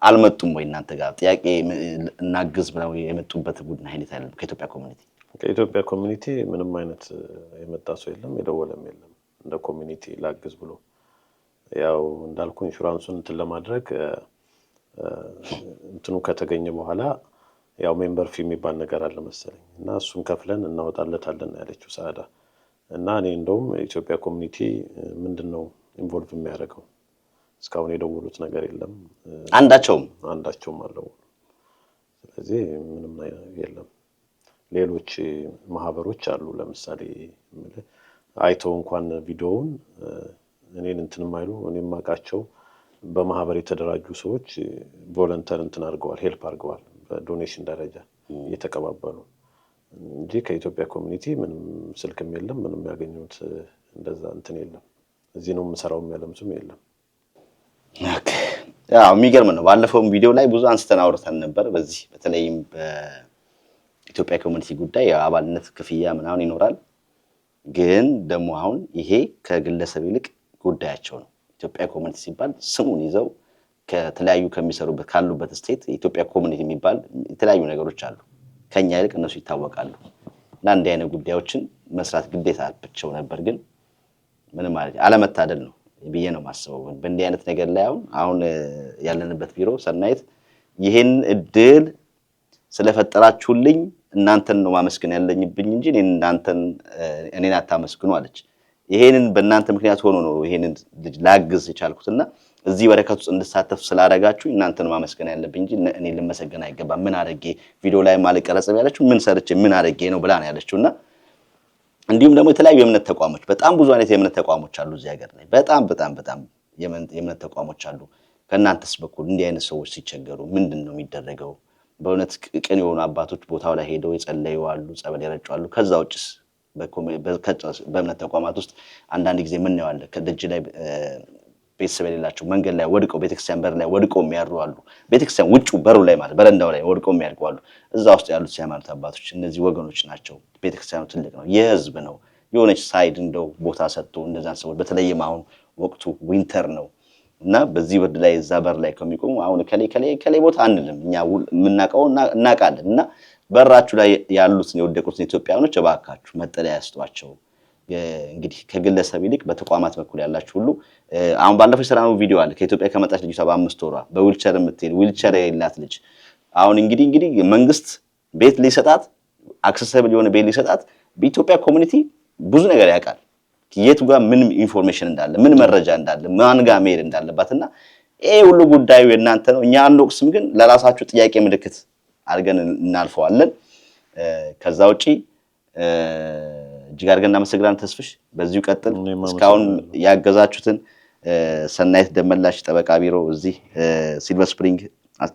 አልመጡም ወይ እናንተ ጋር ጥያቄ እናግዝ ብለው የመጡበት ጉዳይ አይነት አይደለም? ከኢትዮጵያ ኮሚኒቲ ምንም አይነት የመጣ ሰው የለም፣ የደወለም የለም። እንደ ኮሚኒቲ ላግዝ ብሎ ያው እንዳልኩ ኢንሹራንሱን እንትን ለማድረግ እንትኑ ከተገኘ በኋላ ያው ሜምበር ፊ የሚባል ነገር አለ መሰለኝ እና እሱን ከፍለን እናወጣለታለን ያለችው ሰዓዳ እና እኔ እንደውም ኢትዮጵያ ኮሚኒቲ ምንድነው ኢንቮልቭ የሚያደርገው እስካሁን የደወሉት ነገር የለም፣ አንዳቸውም አለው። ስለዚህ ምንም የለም። ሌሎች ማህበሮች አሉ ለምሳሌ አይተው እንኳን ቪዲዮውን እኔን እንትን ማይሉ እኔም ማቃቸው በማህበር የተደራጁ ሰዎች ቮለንተር እንትን አድርገዋል፣ ሄልፕ አድርገዋል በዶኔሽን ደረጃ እየተቀባበሉ እንጂ ከኢትዮጵያ ኮሚኒቲ ምንም ስልክም የለም፣ ምንም ያገኙት እንደዛ እንትን የለም። እዚህ ነው የምሰራው ያለም ስም የለም። ኦኬ ያው የሚገርም ነው። ባለፈው ቪዲዮ ላይ ብዙ አንስተን አውርተን ነበር። በዚህ በተለይም በኢትዮጵያ ኮሚኒቲ ጉዳይ የአባልነት ክፍያ ምናምን ይኖራል። ግን ደግሞ አሁን ይሄ ከግለሰብ ይልቅ ጉዳያቸው ነው። ኢትዮጵያ ኮሚኒቲ ሲባል ስሙን ይዘው ከተለያዩ ከሚሰሩበት ካሉበት ስቴት ኢትዮጵያ ኮሚኒቲ የሚባል የተለያዩ ነገሮች አሉ። ከኛ ይልቅ እነሱ ይታወቃሉ። እና እንዲህ አይነት ጉዳዮችን መስራት ግዴታ አልብቸው ነበር። ግን ምንም ማለት አለመታደል ነው ብዬ ነው ማስበው። በእንዲህ አይነት ነገር ላይ አሁን ያለንበት ቢሮ ሰናይት ይሄን እድል ስለፈጠራችሁልኝ እናንተን ነው ማመስገን ያለኝብኝ እንጂ እኔን አታመስግኑ አለች። ይሄንን በእናንተ ምክንያት ሆኖ ነው ይሄንን ልጅ ላግዝ የቻልኩትና እዚህ በረከት ውስጥ እንድሳተፍ ስላደረጋችሁ እናንተን ማመስገን ያለብኝ እንጂ እኔ ልመሰገን አይገባም። ምን አድርጌ ቪዲዮ ላይ ማልቀረጽም ያለችው ምን ሰርቼ ምን አድርጌ ነው ብላ ነው ያለችውና እንዲሁም ደግሞ የተለያዩ የእምነት ተቋሞች በጣም ብዙ አይነት የእምነት ተቋሞች አሉ እዚህ ሀገር ላይ በጣም የእምነት ተቋሞች አሉ። ከእናንተስ በኩል እንዲህ አይነት ሰዎች ሲቸገሩ ምንድነው የሚደረገው? በእውነት ቅን የሆኑ አባቶች ቦታው ላይ ሄደው የጸለዩ አሉ፣ ጸበል ያረጩ አሉ። ከዛ ውጭስ በእምነት ተቋማት ውስጥ አንዳንድ ጊዜ ምን ነው ያለ ከደጅ ላይ ቤተሰብ የሌላቸው መንገድ ላይ ወድቀው ቤተክርስቲያን በር ላይ ወድቀው የሚያድሩ አሉ። ቤተክርስቲያን ውጩ በሩ ላይ ማለት በረንዳው ላይ ወድቀው የሚያድሩ አሉ። እዛ ውስጥ ያሉት የሃይማኖት አባቶች እነዚህ ወገኖች ናቸው። ቤተክርስቲያኑ ትልቅ ነው፣ የህዝብ ነው። የሆነች ሳይድ እንደው ቦታ ሰጥቶ እንደዛን ሰዎች በተለይም አሁን ወቅቱ ዊንተር ነው እና በዚህ ብርድ ላይ እዛ በር ላይ ከሚቆሙ አሁን ከሌ ቦታ አንልም እኛ የምናውቀው እናውቃለን። እና በራችሁ ላይ ያሉትን የወደቁትን ኢትዮጵያውያኖች እባካችሁ መጠለያ ያስጧቸው። እንግዲህ ከግለሰብ ይልቅ በተቋማት በኩል ያላችሁ ሁሉ አሁን ባለፈው የሰራነው ቪዲዮ አለ። ከኢትዮጵያ ከመጣች ልጅቷ በ5 ወሯ በዊልቸር የምትሄድ ዊልቸር የሌላት ልጅ አሁን እንግዲህ መንግስት ቤት ሊሰጣት አክሰሰብል የሆነ ቤት ሊሰጣት በኢትዮጵያ ኮሚኒቲ ብዙ ነገር ያውቃል። የቱ ጋር ምን ኢንፎርሜሽን እንዳለ ምን መረጃ እንዳለ ማን ጋር መሄድ እንዳለባትና ይሄ ሁሉ ጉዳዩ የእናንተ ነው። እኛ አንወቅስም፣ ግን ለራሳችሁ ጥያቄ ምልክት አድርገን እናልፈዋለን። ከዛ ውጪ እጅግ አድርገን እናመሰግናለን። ተስፍሽ በዚሁ ቀጥል። እስካሁን ያገዛችሁትን ሰናይት ደመላሽ ጠበቃ ቢሮ እዚህ ሲልቨር ስፕሪንግ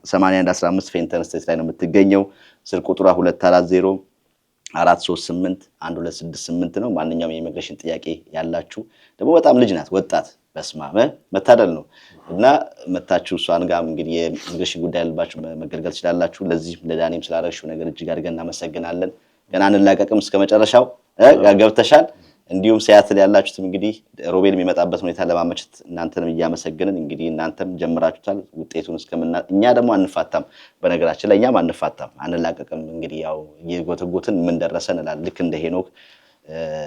8115 ፌንተን ስቴት ላይ ነው የምትገኘው። ስልክ ቁጥሯ 240-438-1268 ነው። ማንኛውም የኢሚግሬሽን ጥያቄ ያላችሁ ደግሞ በጣም ልጅ ናት፣ ወጣት በስማመ መታደል ነው እና መታችሁ እሷን ጋር እንግዲህ የኢሚግሬሽን ጉዳይ ያለባችሁ መገልገል ትችላላችሁ። ለዚህ ለዳኒም ስላደረግሽው ነገር እጅግ አድርገን እናመሰግናለን። ገና እንላቀቅም እስከ መጨረሻው ገብተሻል። እንዲሁም ሲያትል ያላችሁትም እንግዲህ ሮቤል የሚመጣበት ሁኔታ ለማመቸት እናንተንም እያመሰገንን እንግዲህ እናንተም ጀምራችሁታል ውጤቱን እኛ ደግሞ አንፋታም። በነገራችን ላይ እኛም አንፋታም አንላቀቅም። እንግዲህ ያው የጎተጎትን ምን ደረሰን እንላለን። ልክ እንደ ሄኖክ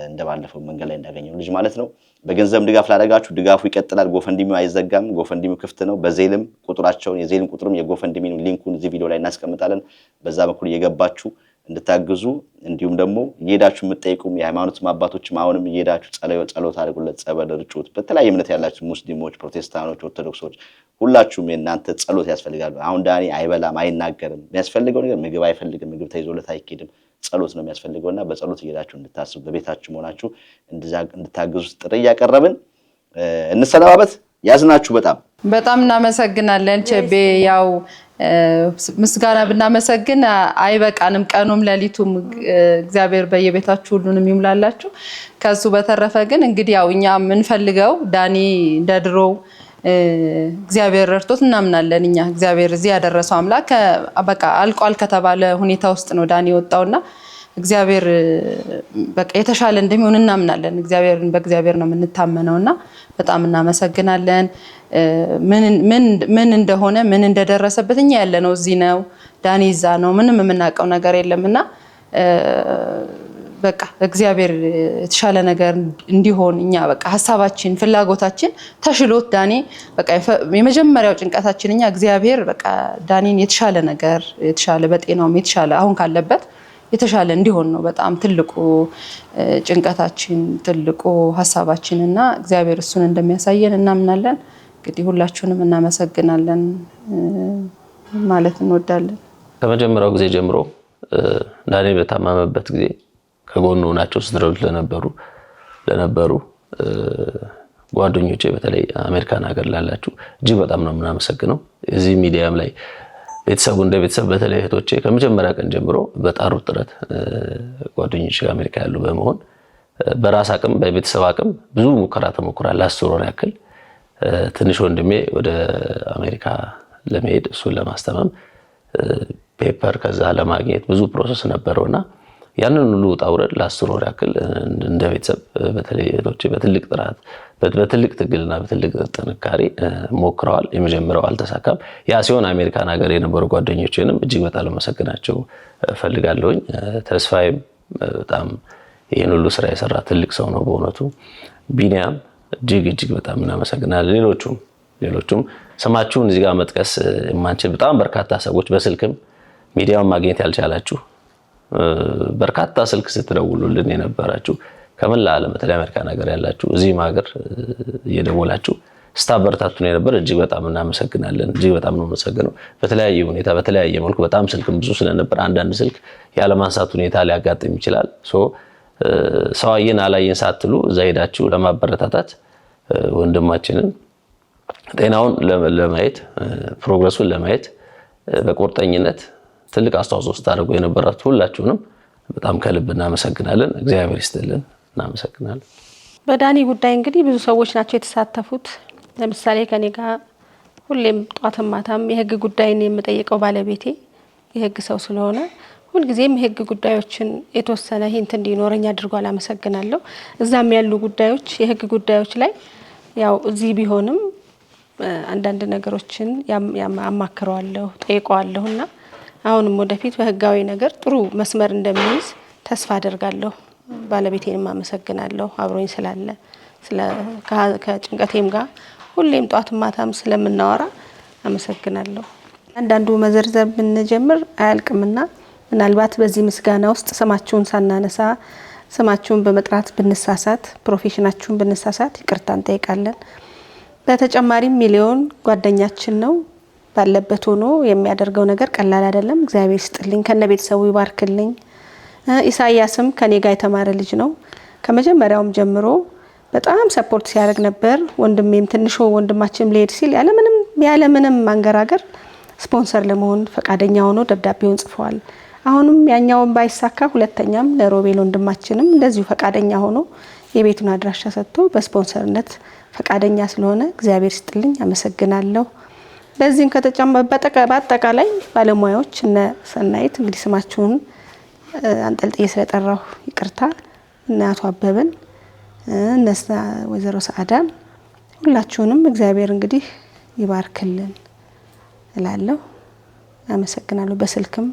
እንደባለፈው መንገድ ላይ እንዳገኘው ልጅ ማለት ነው። በገንዘብ ድጋፍ ላደረጋችሁ ድጋፉ ይቀጥላል። ጎፈንዲሚው አይዘጋም። ጎፈንዲሚው ክፍት ነው። በዜልም ቁጥራቸውን የዜልም ቁጥርም የጎፈንዲሚው ሊንኩን እዚህ ቪዲዮ ላይ እናስቀምጣለን። በዛ በኩል እየገባችሁ እንድታግዙ እንዲሁም ደግሞ እየሄዳችሁ የምትጠይቁም የሃይማኖት አባቶችም አሁንም እየሄዳችሁ ጸሎት አድርጉለት፣ ጸበል ርጩት። በተለያየ እምነት ያላችሁ ሙስሊሞች፣ ፕሮቴስታንቶች፣ ኦርቶዶክሶች ሁላችሁም የእናንተ ጸሎት ያስፈልጋል። አሁን ዳኒ አይበላም አይናገርም። የሚያስፈልገው ነገር ምግብ አይፈልግም። ምግብ ተይዞለት አይኬድም። ጸሎት ነው የሚያስፈልገውና በጸሎት እየሄዳችሁ እንድታስቡ በቤታችሁ ሆናችሁ እንድታግዙ ጥሪ እያቀረብን እንሰነባበት። ያዝናችሁ በጣም እናመሰግናለን። ቸቤ ያው ምስጋና ብናመሰግን አይበቃንም። ቀኑም ሌሊቱም እግዚአብሔር በየቤታችሁ ሁሉንም ይሙላላችሁ። ከሱ በተረፈ ግን እንግዲህ ያው እኛ የምንፈልገው ዳኒ እንደድሮው እግዚአብሔር ረድቶት እናምናለን። እኛ እግዚአብሔር እዚህ ያደረሰው አምላክ በቃ አልቋል ከተባለ ሁኔታ ውስጥ ነው ዳኒ ወጣውና እግዚአብሔር በቃ የተሻለ እንደሚሆን እናምናለን። በእግዚአብሔር ነው የምንታመነውና በጣም እናመሰግናለን። ምን እንደሆነ ምን እንደደረሰበት እኛ ያለነው እዚህ ነው፣ ዳኒ እዛ ነው። ምንም የምናውቀው ነገር የለምና በቃ እግዚአብሔር የተሻለ ነገር እንዲሆን እኛ በቃ ሐሳባችን ፍላጎታችን ተሽሎት ዳኒ በቃ የመጀመሪያው ጭንቀታችን እኛ እግዚአብሔር በቃ ዳኒን የተሻለ ነገር የተሻለ በጤናውም የተሻለ አሁን ካለበት የተሻለ እንዲሆን ነው በጣም ትልቁ ጭንቀታችን ትልቁ ሐሳባችንና እግዚአብሔር እሱን እንደሚያሳየን እናምናለን። እንግዲህ ሁላችሁንም እናመሰግናለን ማለት እንወዳለን። ከመጀመሪያው ጊዜ ጀምሮ ዳኒ በታመመበት ጊዜ ከጎኑ ናቸው ስትረዱት ለነበሩ ጓደኞቼ በተለይ አሜሪካን ሀገር ላላችሁ እጅግ በጣም ነው የምናመሰግነው። እዚህ ሚዲያም ላይ ቤተሰቡ እንደ ቤተሰብ በተለይ እህቶቼ ከመጀመሪያ ቀን ጀምሮ በጣሩት ጥረት ጓደኞቼ አሜሪካ ያሉ በመሆን በራስ አቅም በቤተሰብ አቅም ብዙ ሙከራ ተሞክሯል። 10 ወር ያክል ትንሽ ወንድሜ ወደ አሜሪካ ለመሄድ እሱን ለማስተማም ፔፐር ከዛ ለማግኘት ብዙ ፕሮሰስ ነበረውና ያንን ሁሉ ውጣ ውረድ ለ10 ወር ያክል እንደ ቤተሰብ በተለይ እህቶቼ በትልቅ ጥራት በትልቅ ትግልና በትልቅ ጥንካሬ ሞክረዋል። የመጀመሪያው አልተሳካም። ያ ሲሆን አሜሪካን ሀገር የነበሩ ጓደኞቼንም እጅግ በጣም ለመሰግናቸው ፈልጋለሁኝ። ተስፋዬም በጣም ይህን ሁሉ ስራ የሰራ ትልቅ ሰው ነው በእውነቱ። ቢኒያም እጅግ በጣም እናመሰግናለን። ሌሎቹም ስማችሁን እዚህ ጋር መጥቀስ የማንችል በጣም በርካታ ሰዎች በስልክም ሚዲያውን ማግኘት ያልቻላችሁ በርካታ ስልክ ስትደውሉልን የነበራችሁ ከመላ ዓለም በተለይ አሜሪካን ሀገር ያላችሁ እዚህም ሀገር እየደወላችሁ ስታበረታቱን የነበር እጅግ በጣም እናመሰግናለን። እጅግ በጣም ነው የምንሰግነው። በተለያየ ሁኔታ በተለያየ መልኩ በጣም ስልክም ብዙ ስለነበር አንዳንድ ስልክ ያለማንሳት ሁኔታ ሊያጋጥም ይችላል። ሰው አየን አላየን ሳትሉ እዛ ሄዳችሁ ለማበረታታት ወንድማችንን ጤናውን ለማየት ፕሮግረሱን ለማየት በቁርጠኝነት ትልቅ አስተዋጽኦ ስታደርጉ የነበራችሁ ሁላችሁንም በጣም ከልብ እናመሰግናለን። እግዚአብሔር ይስጥልን። እናመሰግናለን። በዳኒ ጉዳይ እንግዲህ ብዙ ሰዎች ናቸው የተሳተፉት። ለምሳሌ ከኔ ጋር ሁሌም ጧትም ማታም የህግ ጉዳይን የምጠይቀው ባለቤቴ የህግ ሰው ስለሆነ ሁልጊዜም የህግ ጉዳዮችን የተወሰነ ሂንት እንዲኖረኝ አድርጓል። አመሰግናለሁ። እዛም ያሉ ጉዳዮች የህግ ጉዳዮች ላይ ያው እዚህ ቢሆንም አንዳንድ ነገሮችን አማክረዋለሁ፣ ጠይቀዋለሁና አሁንም ወደፊት በህጋዊ ነገር ጥሩ መስመር እንደሚይዝ ተስፋ አደርጋለሁ። ባለቤቴንም አመሰግናለሁ አብሮኝ ስላለ ከጭንቀቴም ጋር ሁሌም ጧት ማታም ስለምናወራ አመሰግናለሁ። አንዳንዱ መዘርዘር ብንጀምር አያልቅምና ምናልባት በዚህ ምስጋና ውስጥ ስማችሁን ሳናነሳ ስማችሁን በመጥራት ብንሳሳት ፕሮፌሽናችሁን ብንሳሳት ይቅርታ እንጠይቃለን። በተጨማሪም ሚሊዮን ጓደኛችን ነው። ባለበት ሆኖ የሚያደርገው ነገር ቀላል አይደለም። እግዚአብሔር ይስጥልኝ፣ ከነ ቤተሰቡ ይባርክልኝ። ኢሳያስም ከኔ ጋር የተማረ ልጅ ነው። ከመጀመሪያውም ጀምሮ በጣም ሰፖርት ሲያደርግ ነበር። ወንድሜም ትንሹ ወንድማችንም ሊሄድ ሲል ያለምንም ማንገራገር ስፖንሰር ለመሆን ፈቃደኛ ሆኖ ደብዳቤውን ጽፏል። አሁንም ያኛውን ባይሳካ ሁለተኛም ለሮቤል ወንድማችንም እንደዚሁ ፈቃደኛ ሆኖ የቤቱን አድራሻ ሰጥቶ በስፖንሰርነት ፈቃደኛ ስለሆነ እግዚአብሔር ይስጥልኝ፣ አመሰግናለሁ። በዚህም በአጠቃላይ ባለሙያዎች እነ ሰናይት እንግዲህ ስማችሁን አንጠልጥዬ ስለጠራሁ ይቅርታ፣ እነ አቶ አበበን እነ ወይዘሮ ሰዓዳን ሁላችሁንም እግዚአብሔር እንግዲህ ይባርክልን እላለሁ። አመሰግናለሁ። በስልክም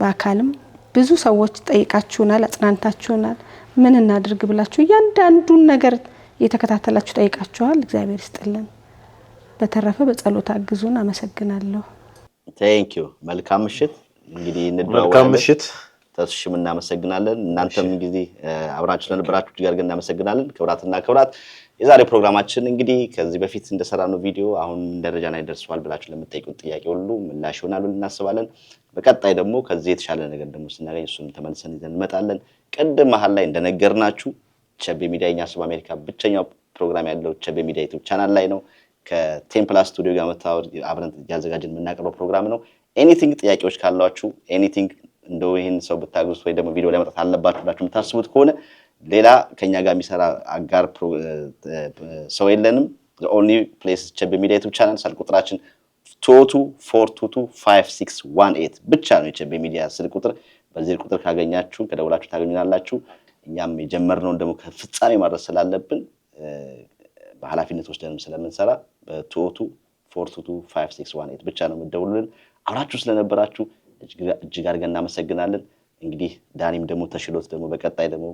በአካልም ብዙ ሰዎች ጠይቃችሁናል፣ አጽናንታችሁናል። ምን እናድርግ ብላችሁ እያንዳንዱን ነገር እየተከታተላችሁ ጠይቃችኋል። እግዚአብሔር ይስጥልን። በተረፈ በጸሎት አግዙን። አመሰግናለሁ። ቴንክ ዩ። መልካም ምሽት። እንግዲህ መልካም ምሽት። ተስሽም እናመሰግናለን። እናንተም እንግዲህ አብራችሁ ለነበራችሁ እጅግ አድርገን እናመሰግናለን። ክብራትና ክብራት የዛሬ ፕሮግራማችን እንግዲህ ከዚህ በፊት እንደሰራነው ቪዲዮ አሁን ደረጃ ላይ ደርሷል ብላችሁ ለምትጠይቁት ጥያቄ ሁሉ ምላሽ ይሆናል እናስባለን። በቀጣይ ደግሞ ከዚህ የተሻለ ነገር ደግሞ ስናገኝ እሱን ተመልሰን ይዘን እንመጣለን። ቅድም መሀል ላይ እንደነገርናችሁ ቸቤ ሚዲያ የኛ ሱብ አሜሪካ ብቸኛው ፕሮግራም ያለው ቸቤ ሚዲያ ዩቲዩብ ቻናል ላይ ነው። ከቴምፕላስ ስቱዲዮ ጋር መታወር አብረን ያዘጋጀን የምናቀርበው ፕሮግራም ነው። ኤኒቲንግ ጥያቄዎች ካሏችሁ ኤኒቲንግ እንደው ይሄን ሰው ብታግዙት ወይ ደግሞ ቪዲዮ ላይ መጣት አለባችሁ ብላችሁ የምታስቡት ከሆነ ሌላ ከኛ ጋር የሚሰራ አጋር ሰው የለንም። the only place ቸቤ ሚዲያ ዩቲዩብ ቻናል ስልክ ቁጥራችን 22422561 ብቻ ነው። የቸቤ ሚዲያ ስልክ ቁጥር በዚህ ቁጥር ካገኛችሁ ከደውላችሁ ታገኙናላችሁ። እኛም የጀመርነውን ደግሞ ከፍጻሜ ማድረስ ስላለብን በኃላፊነት ወስደንም ስለምንሰራ በ22422561 ብቻ ነው የምትደውሉልን። አብራችሁ ስለነበራችሁ እጅግ አድርገን እናመሰግናለን። እንግዲህ ዳኒም ደግሞ ተሽሎት ደግሞ በቀጣይ ደግሞ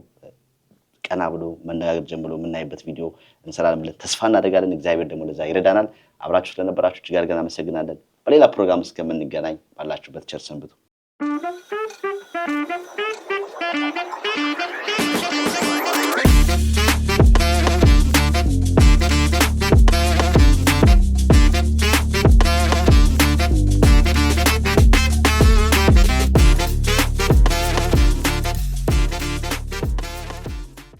ቀና ብሎ መነጋገር ጀምሮ የምናይበት ቪዲዮ እንሰራለን ብለን ተስፋ እናደርጋለን። እግዚአብሔር ደግሞ ለዛ ይረዳናል። አብራችሁ ስለነበራችሁ እጅግ አድርገን እናመሰግናለን። በሌላ ፕሮግራም እስከምንገናኝ ባላችሁበት ቸር ሰንብቱ።